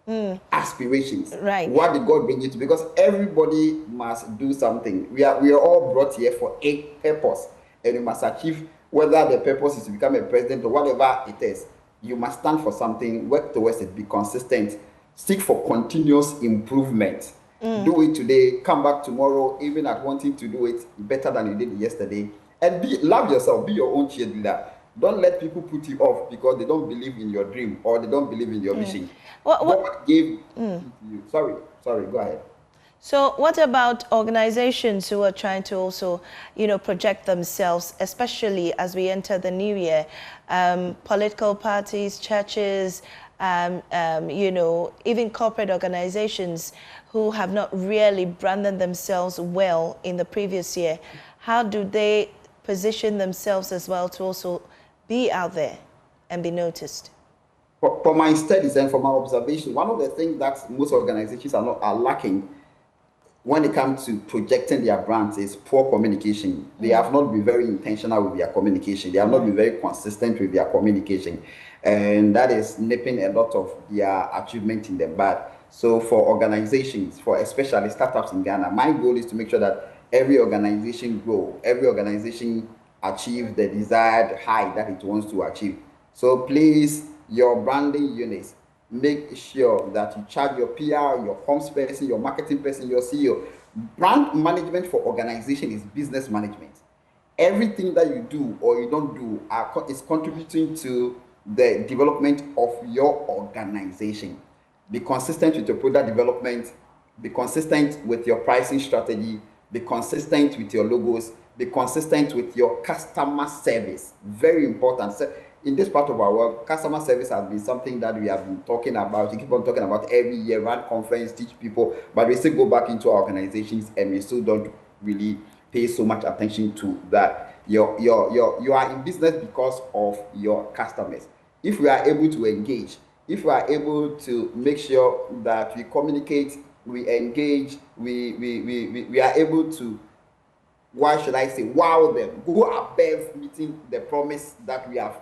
do? Aspirations. Right. What did God bring you to? Because everybody must do something. We are all brought here for a purpose, and you must achieve. Whether the purpose is to become a president or whatever it is, you must stand for something, work towards it, be consistent, seek for continuous improvement. Do it today, come back tomorrow, even at wanting to do it better than you did yesterday. And love yourself, be your own cheerleader. Don't let people put you off because they don't believe in your dream or they don't believe in your vision. God gave you. Sorry, go ahead. So what about organizations who are trying to also, project themselves, especially as we enter the new year? Political parties, churches, even corporate organizations who have not really branded themselves well in the previous year. How do they position themselves as well to also be out there and be noticed? For my studies and for my observation, one of the things that most organizations are lacking when it comes to projecting their brands is poor communication. They have not been very intentional with their communication. They have not been very consistent with their communication. And that is nipping a lot of their achievement in the bud. So for organizations, for especially startups in Ghana, my goal is to make sure that every organization grow, every organization achieve the desired height that it wants to achieve. So please, your branding units, make sure that you charge your PR, your comms person, your marketing person, your CEO. Brand management for organization is business management. Everything that you do or you don't do is contributing to the development of your organization. Be consistent with your product development. Be consistent with your pricing strategy. Be consistent with your logos. Be consistent with your customer service. Very important. So in this part of our work, customer service has been something that we have been talking about. We keep on talking about every year, run conference, teach people, but we still go back into our organizations and we still don't really pay so much attention to that. You are in business because of your customers. If we are able to engage, if we are able to make sure that we communicate, we engage, we are able to, why should I say, wow them, go above meeting the promise that we have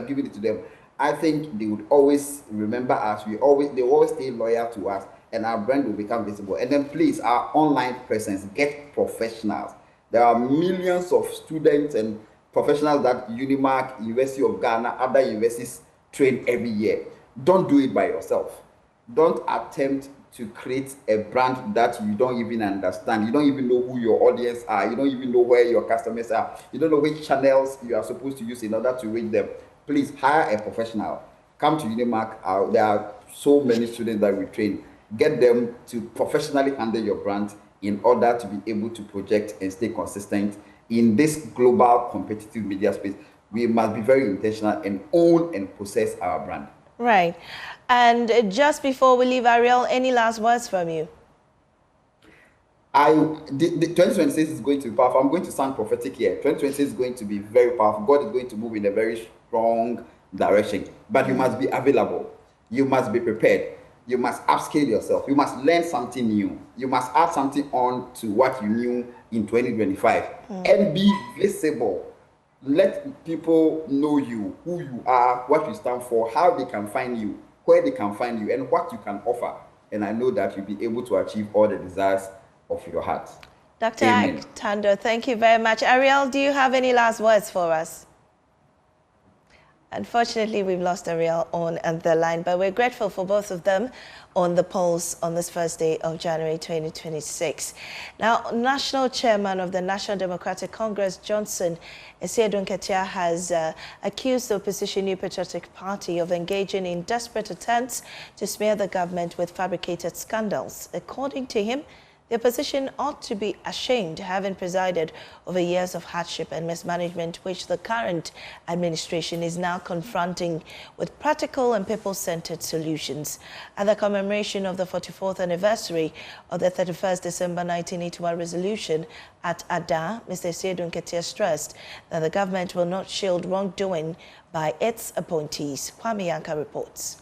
given it to them. I think they would always remember us. They will always stay loyal to us, and our brand will become visible. And then please, our online presence, get professionals. There are millions of students and professionals that Unimark, University of Ghana, other universities train every year. Don't do it by yourself. Don't attempt to create a brand that you don't even understand. You don't even know who your audience are. You don't even know where your customers are. You don't know which channels you are supposed to use in order to reach them. Please hire a professional. Come to Unimark. There are so many students that we train. Get them to professionally handle your brand in order to be able to project and stay consistent in this global competitive media space. We must be very intentional and own and possess our brand. Right. And just before we leave, Ariel, any last words from you? The 2026 is going to be powerful. I'm going to sound prophetic here. 2026 is going to be very powerful. God is going to move in a very strong direction. But you must be available. You must be prepared. You must upscale yourself. You must learn something new. You must add something on to what you knew in 2025 and be visible. Let people know you, who you are, what you stand for, how they can find you, where they can find you, and what you can offer. And I know that you'll be able to achieve all the desires of your heart. Dr. Tando, thank you very much. Ariel, do you have any last words for us? Unfortunately, we've lost Ariel on the line, but we're grateful for both of them on the polls on this first day of January 2026. Now, National Chairman of the National Democratic Congress, Johnson Asiedu Nketia, has accused the opposition New Patriotic Party of engaging in desperate attempts to smear the government with fabricated scandals. According to him, the opposition ought to be ashamed, having presided over years of hardship and mismanagement, which the current administration is now confronting with practical and people-centered solutions. At the commemoration of the 44th anniversary of the 31st December 1981 resolution at Ada, Mr. Asiedu Nketia stressed that the government will not shield wrongdoing by its appointees. Kwame Yanka reports.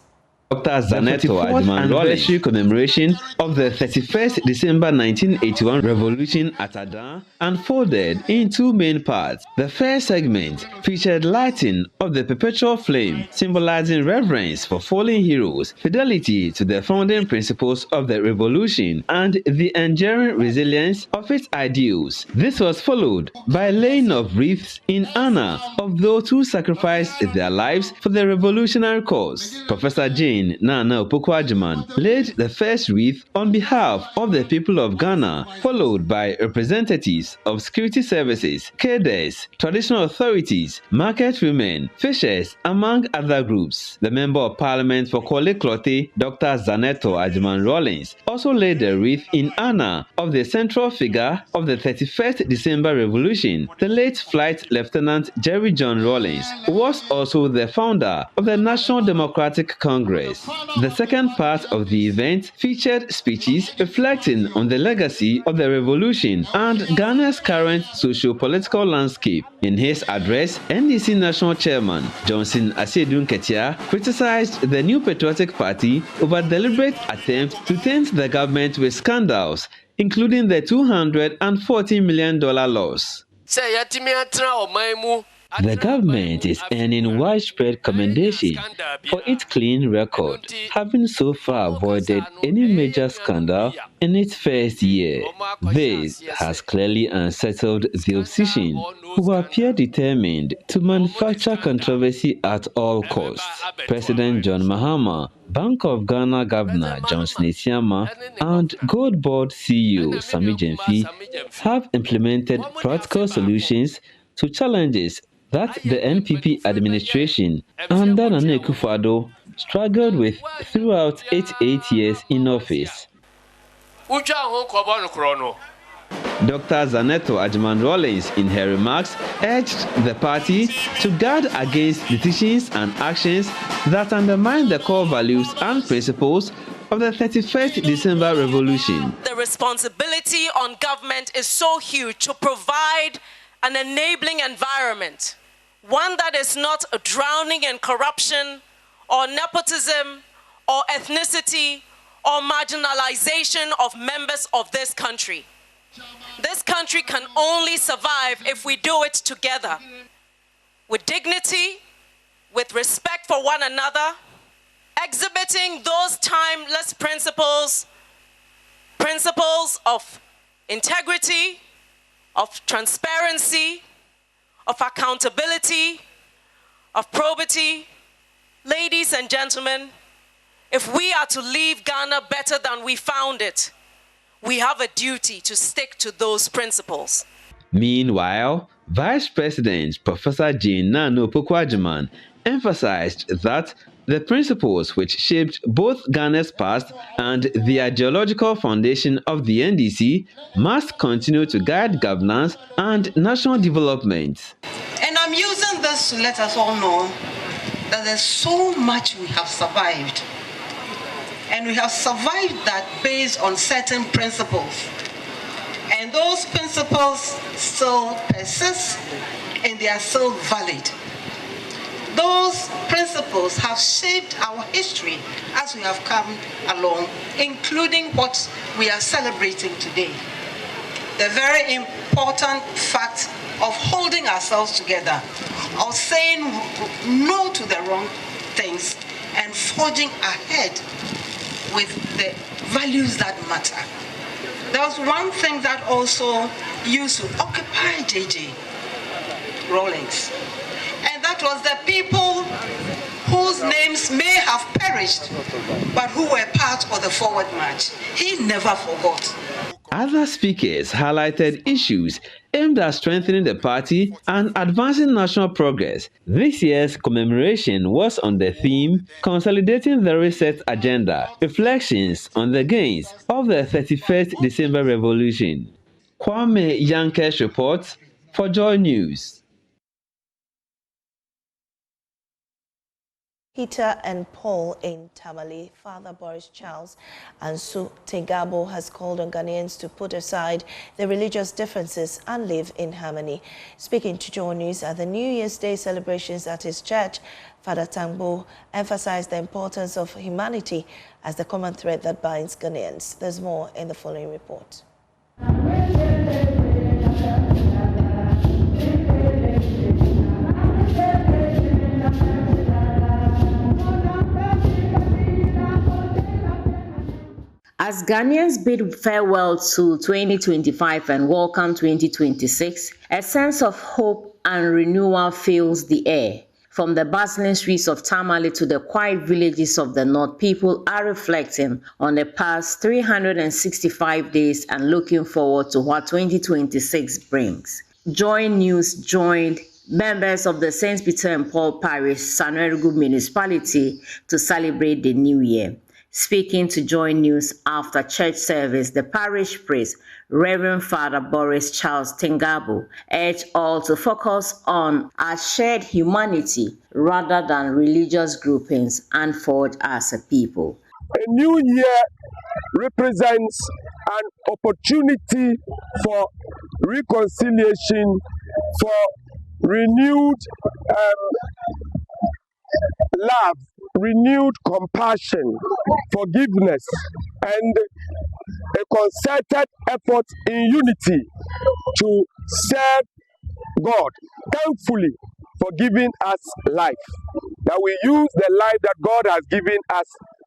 Dr. Zaneto anniversary commemoration of the 31st December 1981 revolution at Adan unfolded in two main parts. The first segment featured lighting of the perpetual flame, symbolizing reverence for fallen heroes, fidelity to the founding principles of the revolution, and the enduring resilience of its ideals. This was followed by laying of wreaths in honor of those who sacrificed their lives for the revolutionary cause. Professor Jane Nana Opoku-Agyeman laid the first wreath on behalf of the people of Ghana, followed by representatives of security services, cadres, traditional authorities, market women, fishers, among other groups. The Member of Parliament for Korle Klottey, Dr. Zaneto Agyeman Rawlings, also laid the wreath in honor of the central figure of the 31st December Revolution, the late Flight Lieutenant Jerry John Rawlings, who was also the founder of the National Democratic Congress. The second part of the event featured speeches reflecting on the legacy of the revolution and Ghana's current socio-political landscape. In his address, NDC National Chairman Johnson Asiedu Nketia criticized the New Patriotic Party over deliberate attempts to taint the government with scandals, including the $240 million loss. The government is earning widespread commendation for its clean record, having so far avoided any major scandal in its first year. This has clearly unsettled the opposition, who appear determined to manufacture controversy at all costs. President John Mahama, Bank of Ghana Governor Johnson Asiama, and Gold Board CEO Sami Gyamfi have implemented practical solutions to challenges that the NPP administration under Nana Akufo-Addo struggled with throughout its 8 years in office. Dr. Zaneto Ajiman-Rawlings, in her remarks, urged the party to guard against decisions and actions that undermine the core values and principles of the 31st December Revolution. The responsibility on government is so huge to provide an enabling environment, one that is not drowning in corruption or nepotism or ethnicity or marginalization of members of this country. This country can only survive if we do it together, with dignity, with respect for one another, exhibiting those timeless principles of integrity, of transparency, of accountability, of probity. Ladies and gentlemen, if we are to leave Ghana better than we found it, we have a duty to stick to those principles. Meanwhile, Vice President Professor Jane Nano Poku-Agyeman emphasized that the principles which shaped both Ghana's past and the ideological foundation of the NDC must continue to guide governance and national development. And I'm using this to let us all know that there's so much we have survived. And we have survived that based on certain principles. And those principles still persist and they are still valid. Those principles have shaped our history as we have come along, including what we are celebrating today. The very important fact of holding ourselves together, of saying no to the wrong things and forging ahead with the values that matter. There was one thing that also used to occupy J.J. Rawlings, and that was the people whose names may have perished, but who were part of the forward march. He never forgot. Other speakers highlighted issues aimed at strengthening the party and advancing national progress. This year's commemoration was on the theme Consolidating the Reset Agenda, Reflections on the Gains of the 31st December Revolution. Kwame Yankesh reports for Joy News. Peter and Paul in Tamale, Father Boris Charles and Sue Tengabo has called on Ghanaians to put aside their religious differences and live in harmony. Speaking to JoyNews at the New Year's Day celebrations at his church, Father Tengabo emphasized the importance of humanity as the common thread that binds Ghanaians. There's more in the following report. As Ghanaians bid farewell to 2025 and welcome 2026, a sense of hope and renewal fills the air. From the bustling streets of Tamale to the quiet villages of the north, people are reflecting on the past 365 days and looking forward to what 2026 brings. JoyNews joined members of the St. Peter and Paul Parish, Sanuergu Municipality, to celebrate the new year. Speaking to JoyNews after church service, the parish priest, Reverend Father Boris Charles Tengabo, urged all to focus on our shared humanity rather than religious groupings and forge as a people. A new year represents an opportunity for reconciliation, for renewed love, renewed compassion, forgiveness, and a concerted effort in unity to serve God, thankfully for giving us life. That we use the life that God has given us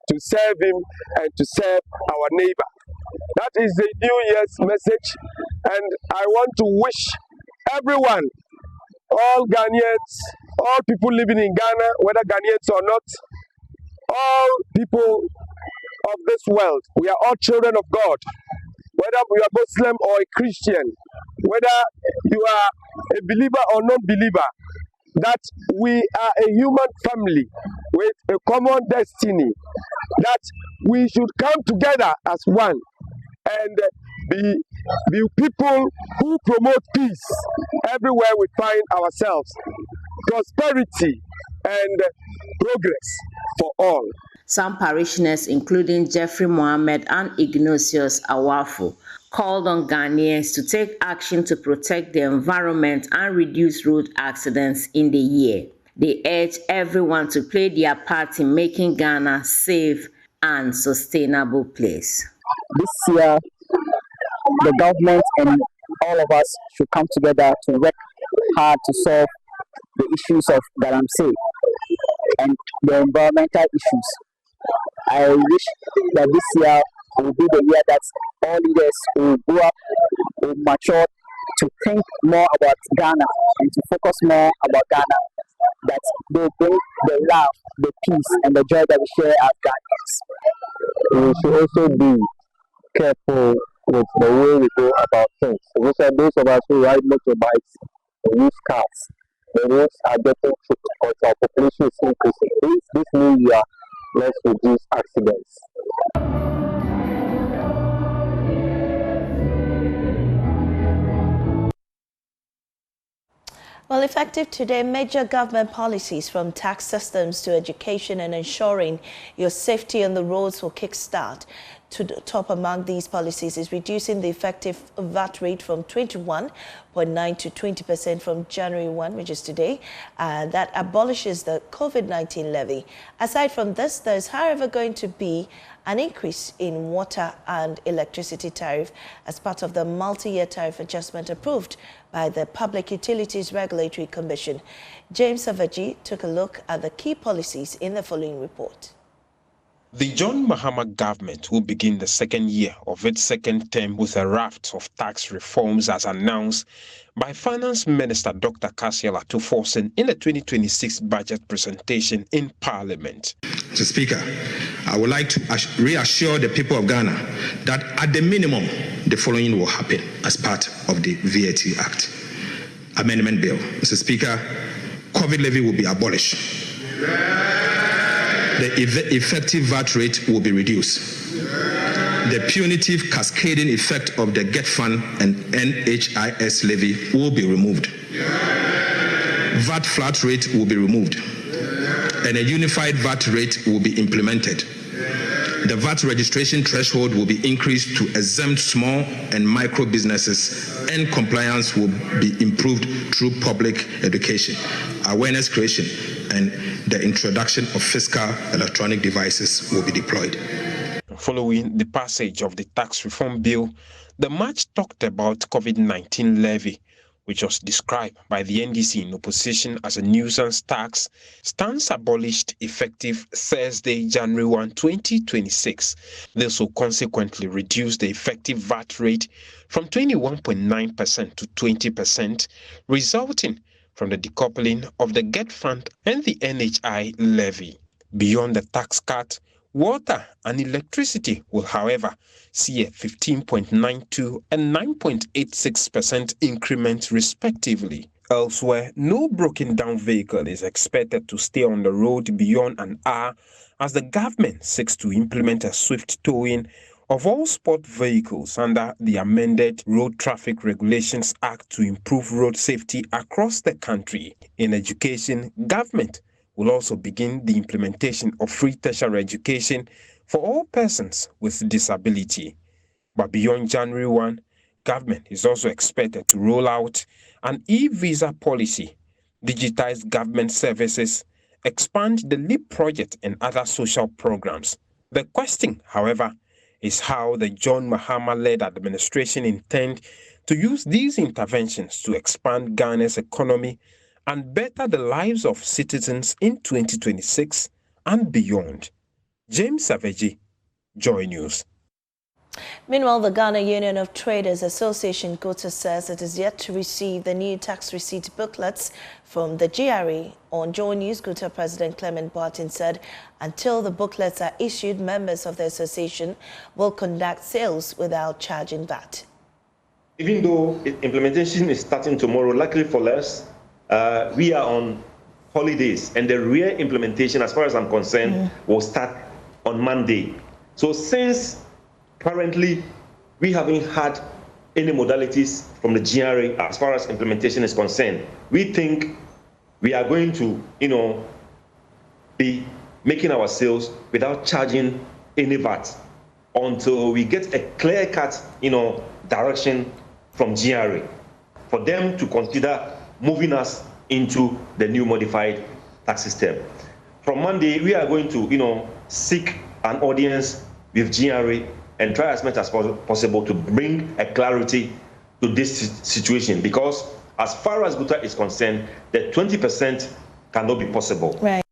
to serve Him and to serve our neighbor. That is the New Year's message, and I want to wish everyone, all Ghanaians, all people living in Ghana, whether Ghanaians or not, all people of this world, we are all children of God. Whether we are Muslim or a Christian, whether you are a believer or non-believer, that we are a human family with a common destiny, that we should come together as one and be be people who promote peace everywhere we find ourselves, prosperity and progress for all. Some parishioners, including Jeffrey Mohammed and Ignatius Awafu, called on Ghanaians to take action to protect the environment and reduce road accidents in the year. They urge everyone to play their part in making Ghana a safe and sustainable place. This year, the government and all of us should come together to work hard to solve the issues of Galamsey and the environmental issues. I wish that this year will be the year that all leaders will grow up, will mature to think more about Ghana and to focus more about Ghana, that they bring the love, the peace, and the joy that we share as Ghanaians. We should also be careful with the way we go about things. Those of us who ride motorbikes and use cars, the roads are getting choked because our population is increasing. This new year, let's reduce accidents. Well, effective today, major government policies from tax systems to education and ensuring your safety on the roads will kickstart. To the top among these policies is reducing the effective VAT rate from 21.9% to 20% from January 1, which is today. That abolishes the COVID-19 levy. Aside from this, there is, however, going to be an increase in water and electricity tariff as part of the multi-year tariff adjustment approved by the Public Utilities Regulatory Commission. James Savaji took a look at the key policies in the following report. The John Mahama government will begin the second year of its second term with a raft of tax reforms as announced by Finance Minister Dr. Cassiel Atuforsen in the 2026 budget presentation in Parliament. Mr. Speaker, I would like to reassure the people of Ghana that at the minimum, the following will happen as part of the VAT Act. Amendment Bill. Mr. Speaker, COVID levy will be abolished. The effective VAT rate will be reduced. The punitive cascading effect of the GET Fund and NHIS levy will be removed. VAT flat rate will be removed. And a unified VAT rate will be implemented. The VAT registration threshold will be increased to exempt small and micro businesses, and compliance will be improved through public education, awareness creation, and the introduction of fiscal electronic devices will be deployed. Following the passage of the tax reform bill, the much talked about COVID-19 levy, which was described by the NDC in opposition as a nuisance tax, stands abolished effective Thursday, January 1, 2026. This will consequently reduce the effective VAT rate from 21.9% to 20%, resulting from the decoupling of the GET Fund and the NHI levy. Beyond the tax cut, water and electricity will, however, see a 15.92% and 9.86% increment respectively. Elsewhere, no broken down vehicle is expected to stay on the road beyond an hour as the government seeks to implement a swift towing of all sport vehicles under the amended Road Traffic Regulations Act to improve road safety across the country. In education, government will also begin the implementation of free tertiary education for all persons with disability. But beyond January 1, government is also expected to roll out an e-visa policy, digitize government services, expand the LEAP project and other social programs. The question, however, is how the John Mahama-led administration intend to use these interventions to expand Ghana's economy and better the lives of citizens in 2026 and beyond. James Savaji, JoyNews. Meanwhile, the Ghana Union of Traders Association (GOTA) says it is yet to receive the new tax receipt booklets from the GRA. On JoyNews, GOTA President Clement Boateng said until the booklets are issued, members of the association will conduct sales without charging VAT. Even though implementation is starting tomorrow, luckily for us, we are on holidays, and the real implementation, as far as I'm concerned, will start on Monday. So since currently we haven't had any modalities from the GRA as far as implementation is concerned. We think we are going to, be making our sales without charging any VAT until we get a clear-cut, direction from GRA for them to consider moving us into the new modified tax system. From Monday, we are going to, seek an audience with GRA and try as much as possible to bring a clarity to this situation, because as far as Guta is concerned, the 20% cannot be possible. Right.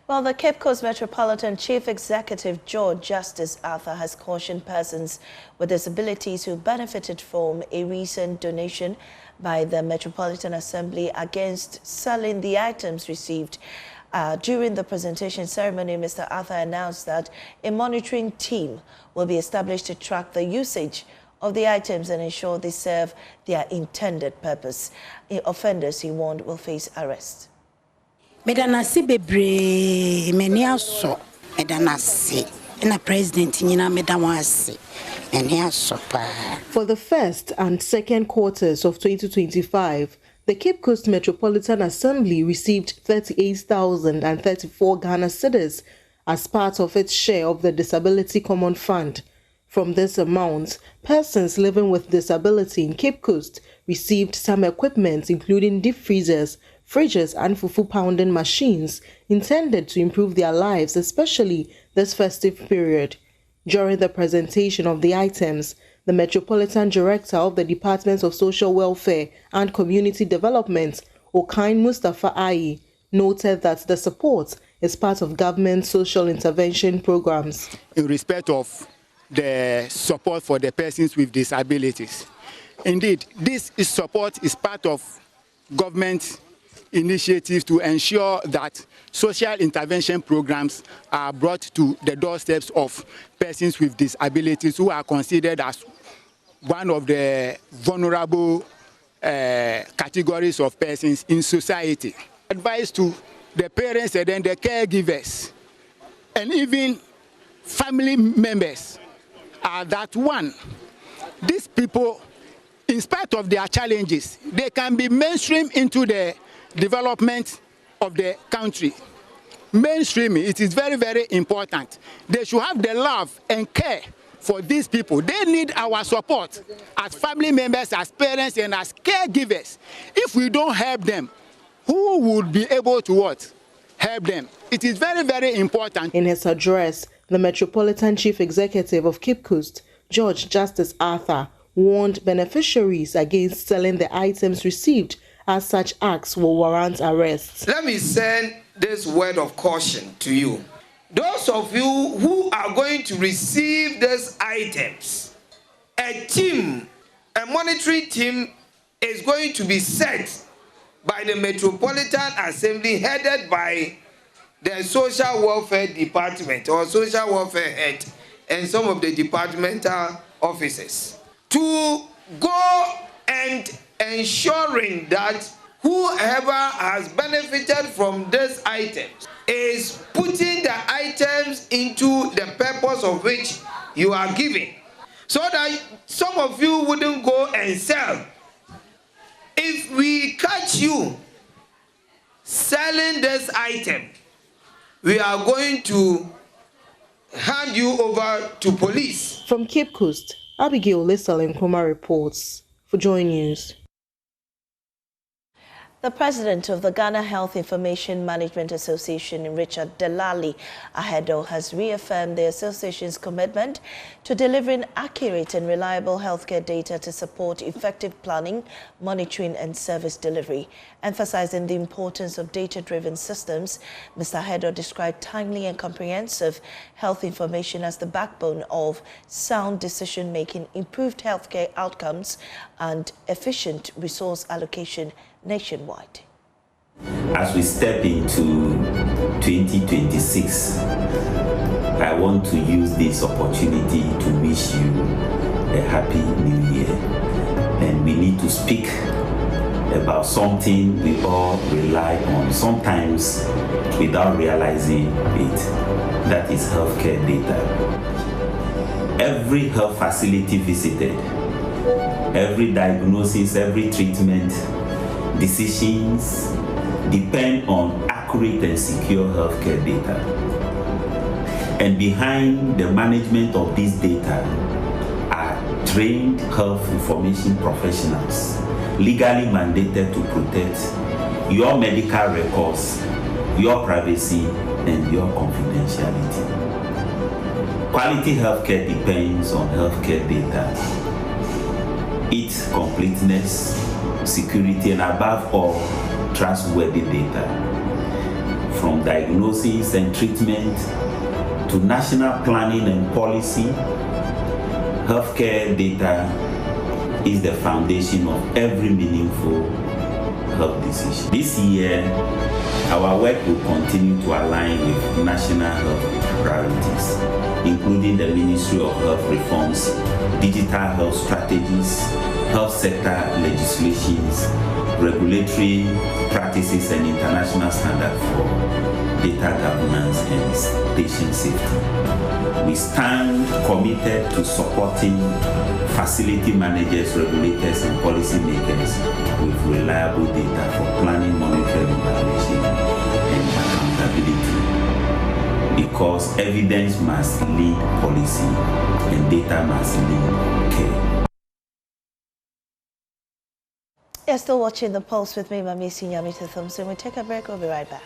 Well, the Cape Coast Metropolitan Chief Executive George Justice Arthur has cautioned persons with disabilities who benefited from a recent donation by the Metropolitan Assembly against selling the items received. During the presentation ceremony, Mr. Arthur announced that a monitoring team will be established to track the usage of the items and ensure they serve their intended purpose. Offenders, he warned, will face arrest. Medanasi bebre meniaso medanasi na president nyina medanwase meniaso pa. For the first and second quarters of 2025, the Cape Coast Metropolitan Assembly received 38,034 Ghana cedis as part of its share of the Disability Common Fund. From this amount, persons living with disability in Cape Coast received some equipment including deep freezers, fridges and fufu pounding machines intended to improve their lives, especially this festive period. During the presentation of the items, the Metropolitan Director of the Department of Social Welfare and Community Development, Okain Mustafa Ayi, noted that the support is part of government social intervention programs. In respect of the support for the persons with disabilities, indeed, this support is part of government initiatives to ensure that social intervention programs are brought to the doorsteps of persons with disabilities who are considered as one of the vulnerable categories of persons in society. Advice to the parents and then the caregivers and even family members are that one, these people, in spite of their challenges, they can be mainstream into the development of the country. Mainstreaming, it is very, very important. They should have the love and care for these people. They need our support as family members, as parents, and as caregivers. If we don't help them, who would be able to what? Help them. It is very, very important. In his address, the Metropolitan Chief Executive of Cape Coast, George Justice Arthur, warned beneficiaries against selling the items received, as such acts will warrant arrests. Let me send this word of caution to you. Those of you who are going to receive these items, a monitoring team is going to be set by the Metropolitan Assembly, headed by the Social Welfare Department or Social Welfare Head and some of the departmental officers, to go and ensuring that whoever has benefited from these items is putting the items into the purpose of which you are giving, so that some of you wouldn't go and sell. If we catch you selling this item, we are going to hand you over to police. From Cape Coast, Abigail Lissel Nkrumah reports for JoyNews. The president of the Ghana Health Information Management Association, Richard Delali Ahedo, has reaffirmed the association's commitment to delivering accurate and reliable healthcare data to support effective planning, monitoring and service delivery. Emphasizing the importance of data-driven systems, Mr. Ahedo described timely and comprehensive health information as the backbone of sound decision-making, improved healthcare outcomes and efficient resource allocation nationwide. As we step into 2026, I want to use this opportunity to wish you a happy new year. And we need to speak about something we all rely on, sometimes without realizing it. That is healthcare data. Every health facility visited, every diagnosis, every treatment, decisions depend on accurate and secure healthcare data. And behind the management of these data are trained health information professionals, legally mandated to protect your medical records, your privacy, and your confidentiality. Quality healthcare depends on healthcare data, its completeness, security, and above all, trustworthy data. From diagnosis and treatment to national planning and policy, healthcare data is the foundation of every meaningful health decision. This year, our work will continue to align with national health priorities, including the Ministry of Health Reforms, digital health strategies, health sector legislations, regulatory practices, and international standards for data governance and patient safety. We stand committed to supporting facility managers, regulators, and policymakers with reliable data for planning, monitoring, evaluation, and accountability. Because evidence must lead policy and data must lead care. You're still watching The Pulse with me, Mamisi Nyamita Thompson. We take a break, we'll be right back.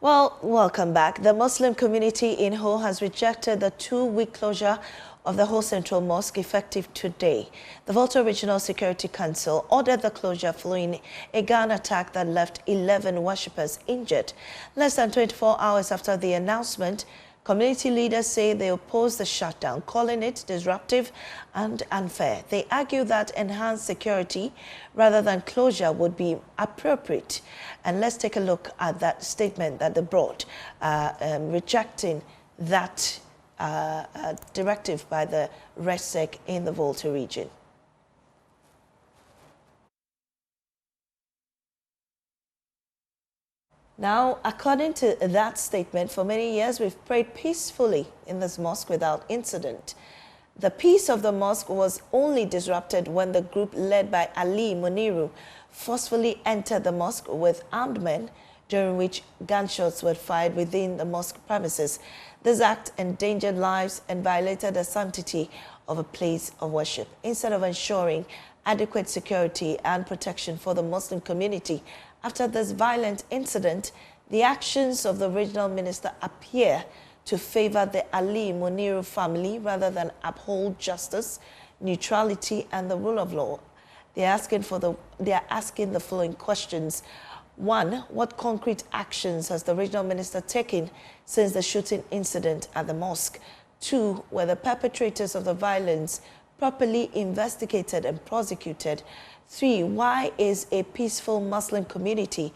Well, welcome back. The Muslim community in Ho has rejected the 2-week closure of the Ho Central Mosque effective today. The Volta Regional Security Council ordered the closure following a gun attack that left 11 worshippers injured. Less than 24 hours after the announcement, community leaders say they oppose the shutdown, calling it disruptive and unfair. They argue that enhanced security rather than closure would be appropriate. And let's take a look at that statement that they brought, rejecting that directive by the RESEC in the Volta region. Now, according to that statement, for many years we've prayed peacefully in this mosque without incident. The peace of the mosque was only disrupted when the group led by Ali Muniru forcefully entered the mosque with armed men, during which gunshots were fired within the mosque premises. This act endangered lives and violated the sanctity of a place of worship. Instead of ensuring adequate security and protection for the Muslim community after this violent incident, the actions of the regional minister appear to favor the Ali Muniru family rather than uphold justice, neutrality, and the rule of law. They are asking the following questions. 1. What concrete actions has the regional minister taken since the shooting incident at the mosque? 2. Were the perpetrators of the violence properly investigated and prosecuted? 3. Why is a peaceful Muslim community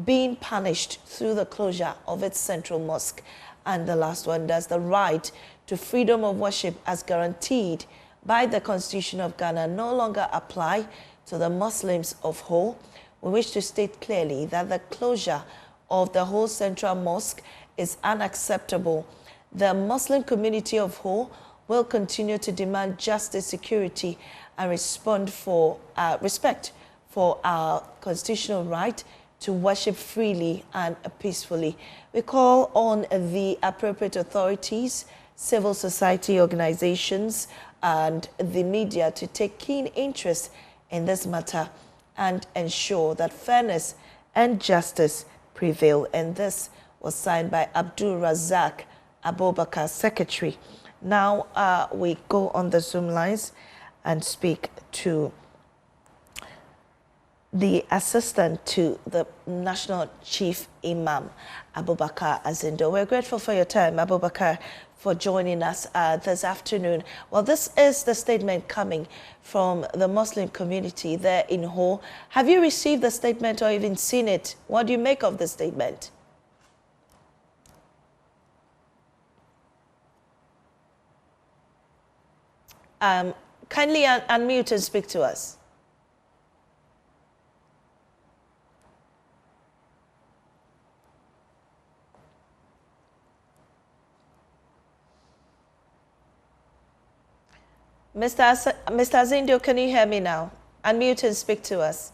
being punished through the closure of its central mosque? And the last one, does the right to freedom of worship as guaranteed by the Constitution of Ghana no longer apply to the Muslims of Ho? We wish to state clearly that the closure of the Ho Central Mosque is unacceptable. The Muslim community of Ho will continue to demand justice, security, and respect for our constitutional right to worship freely and peacefully. We call on the appropriate authorities, civil society organizations, and the media to take keen interest in this matter and ensure that fairness and justice prevail. And this was signed by Abdul Razak Abubakar, Secretary. Now we go on the Zoom lines and speak to the assistant to the National Chief Imam, Abubakar Azindo. We're grateful for your time, Abubakar, for joining us this afternoon. Well, this is the statement coming from the Muslim community there in Ho. Have you received the statement or even seen it? What do you make of the statement? Kindly unmute and speak to us. Mr. Azindo, can you hear me now? Unmute and speak to us.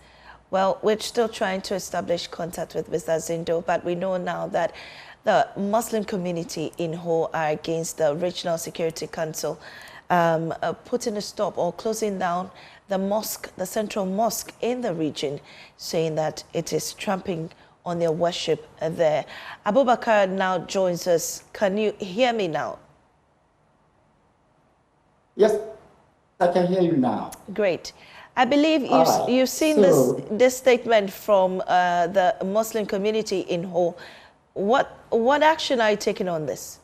Well, we're still trying to establish contact with Mr. Azindo, but we know now that the Muslim community in Ho are against the Regional Security Council putting a stop or closing down the mosque, the central mosque in the region, saying that it is trampling on their worship there. Abubakar now joins us. Can you hear me now? Yes, I can hear you now. Great. I believe you've seen this statement from the Muslim community in Ho. What action are you taking on this?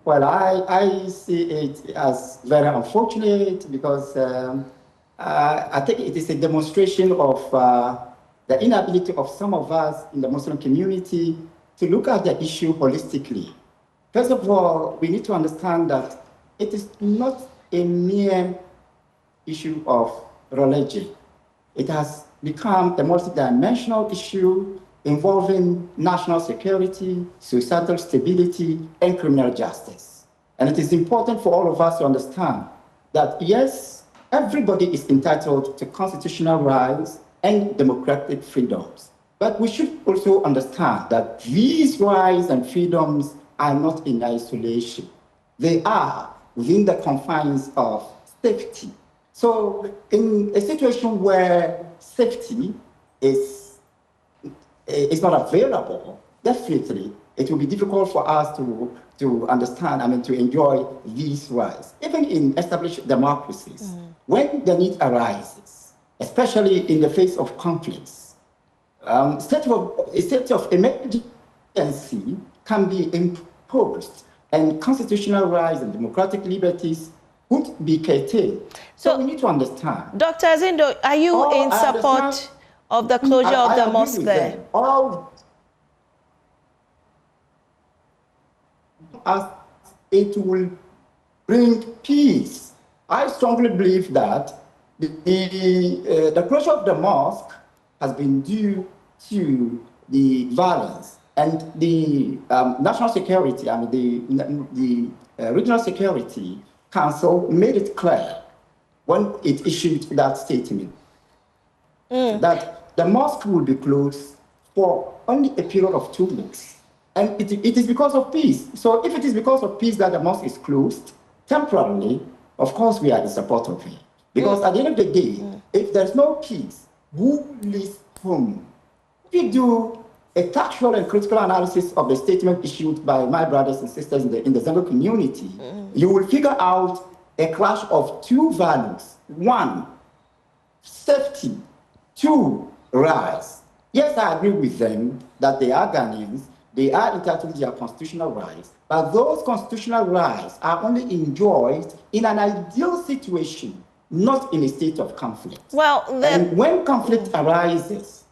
Well, I see it as very unfortunate because I think it is a demonstration of the inability of some of us in the Muslim community to look at the issue holistically. First of all, we need to understand that it is not a mere issue of religion. It has become a multidimensional issue involving national security, societal stability, and criminal justice. And it is important for all of us to understand that, yes, everybody is entitled to constitutional rights and democratic freedoms. But we should also understand that these rights and freedoms are not in isolation. They are within the confines of safety. So in a situation where safety is not available, definitely it will be difficult for us to understand, to enjoy these rights. Even in established democracies, when the need arises, especially in the face of conflicts, a state of emergency can be imposed, and constitutional rights and democratic liberties would be curtailed. So we need to understand. Dr. Azindo, are you in support of the closure of the mosque there? As it will bring peace. I strongly believe that the closure of the mosque has been due to the violence and the national security, the Regional Security Council made it clear when it issued that statement that the mosque will be closed for only a period of 2 weeks. And it is because of peace. So if it is because of peace that the mosque is closed temporarily, of course we are in support of it. Because at the end of the day, if there's no peace, who lives home? If you do a factual and critical analysis of the statement issued by my brothers and sisters in the Zango community, you will figure out a clash of two values. One, safety. Two, rights. Yes, I agree with them that they are Ghanaians, they are entitled to their constitutional rights, but those constitutional rights are only enjoyed in an ideal situation, not in a state of conflict. Well, and when conflict arises,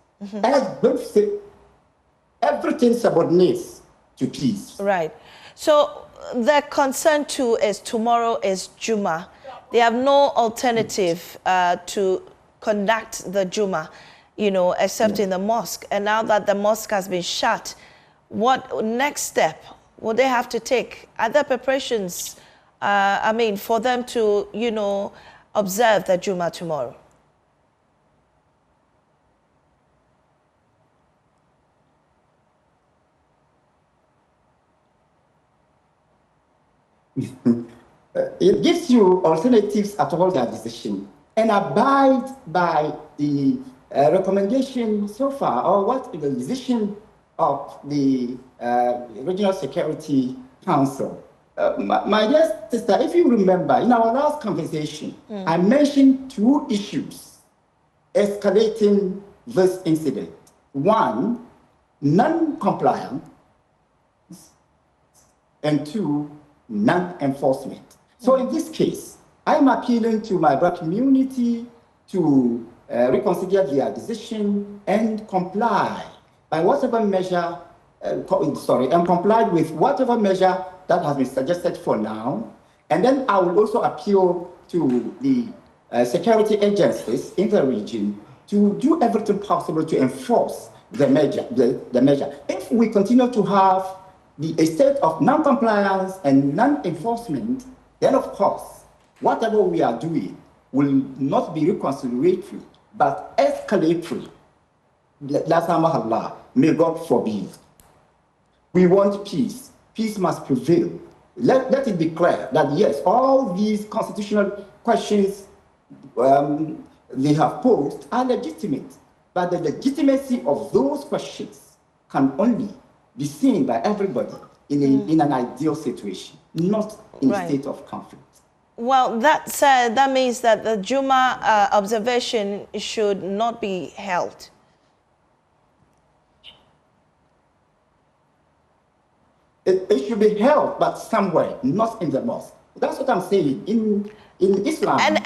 everything subordinates to peace. Right. So the concern too is tomorrow is Juma. They have no alternative to conduct the Juma, except in the mosque. And now that the mosque has been shut, what next step will they have to take? Are there preparations, for them to, observe the Juma tomorrow? It gives you alternatives at all their decision and abide by the recommendation so far, or what the decision of the Regional Security Council. My dear sister, if you remember, in our last conversation, I mentioned two issues escalating this incident. One, non-compliance, and two, non-enforcement. So in this case, I'm appealing to my black community to reconsider their decision and comply by whatever measure, and comply with whatever measure that has been suggested for now. And then I will also appeal to the security agencies in the region to do everything possible to enforce the measure. The measure. If we continue to have a state of non-compliance and non-enforcement, then of course, whatever we are doing will not be reconciliatory, but escalatory. May God forbid. We want peace. Peace must prevail. Let it be clear that yes, all these constitutional questions they have posed are legitimate, but the legitimacy of those questions can only be seen by everybody in an ideal situation, not in a state of conflict. Well, that said, that means that the Juma observation should not be held. It should be held, but somewhere, not in the mosque. That's what I'm saying. In Islam. And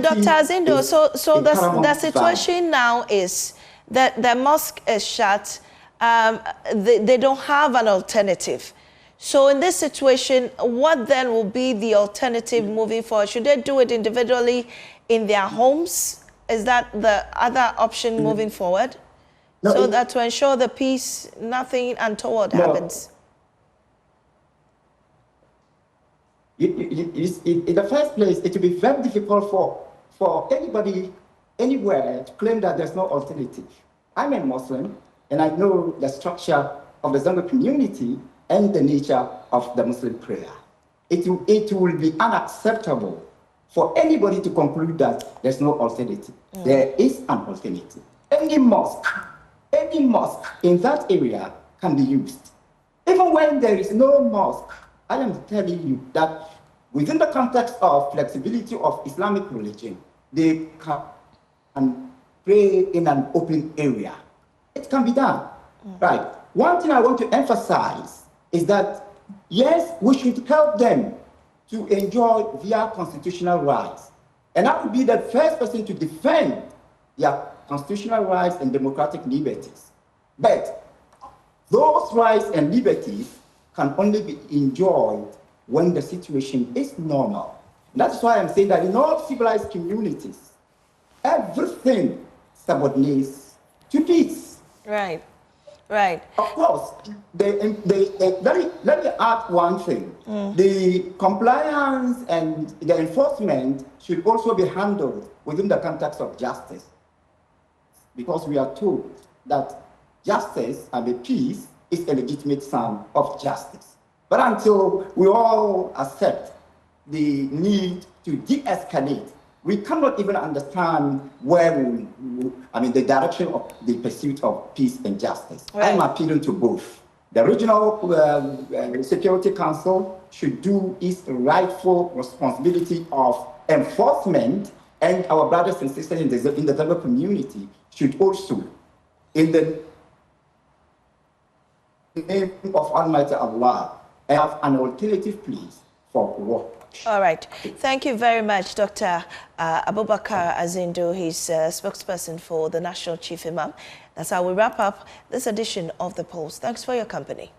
Dr. Azindo, so the situation now is that the mosque is shut. They don't have an alternative. So in this situation, what then will be the alternative moving forward? Should they do it individually in their homes? Is that the other option moving forward? No, so that to ensure the peace, nothing untoward happens. In the first place, it will be very difficult for anybody, anywhere, to claim that there's no alternative. I'm a Muslim, and I know the structure of the Zango community and the nature of the Muslim prayer. It will be unacceptable for anybody to conclude that there's no alternative. There is an alternative. Any mosque in that area can be used. Even when there is no mosque, I am telling you that within the context of flexibility of Islamic religion, they can pray in an open area. It can be done. Right. One thing I want to emphasize is that, yes, we should help them to enjoy their constitutional rights. And I will be the first person to defend their constitutional rights and democratic liberties. But those rights and liberties can only be enjoyed when the situation is normal. That's why I'm saying that in all civilized communities, everything subordinates to peace. Right, right. Of course, let me add one thing. The compliance and the enforcement should also be handled within the context of justice, because we are told that justice and the peace is a legitimate sum of justice. But until we all accept the need to de-escalate, we cannot even understand the direction of the pursuit of peace and justice. Right. I'm appealing to both. The Regional Security Council should do its rightful responsibility of enforcement, and our brothers and sisters in the Zango community should also, in the name of Almighty Allah, have an alternative place for war. All right. Thank you very much, Dr. Abubakar Azindo. He's a spokesperson for the National Chief Imam. That's how we wrap up this edition of The Pulse. Thanks for your company.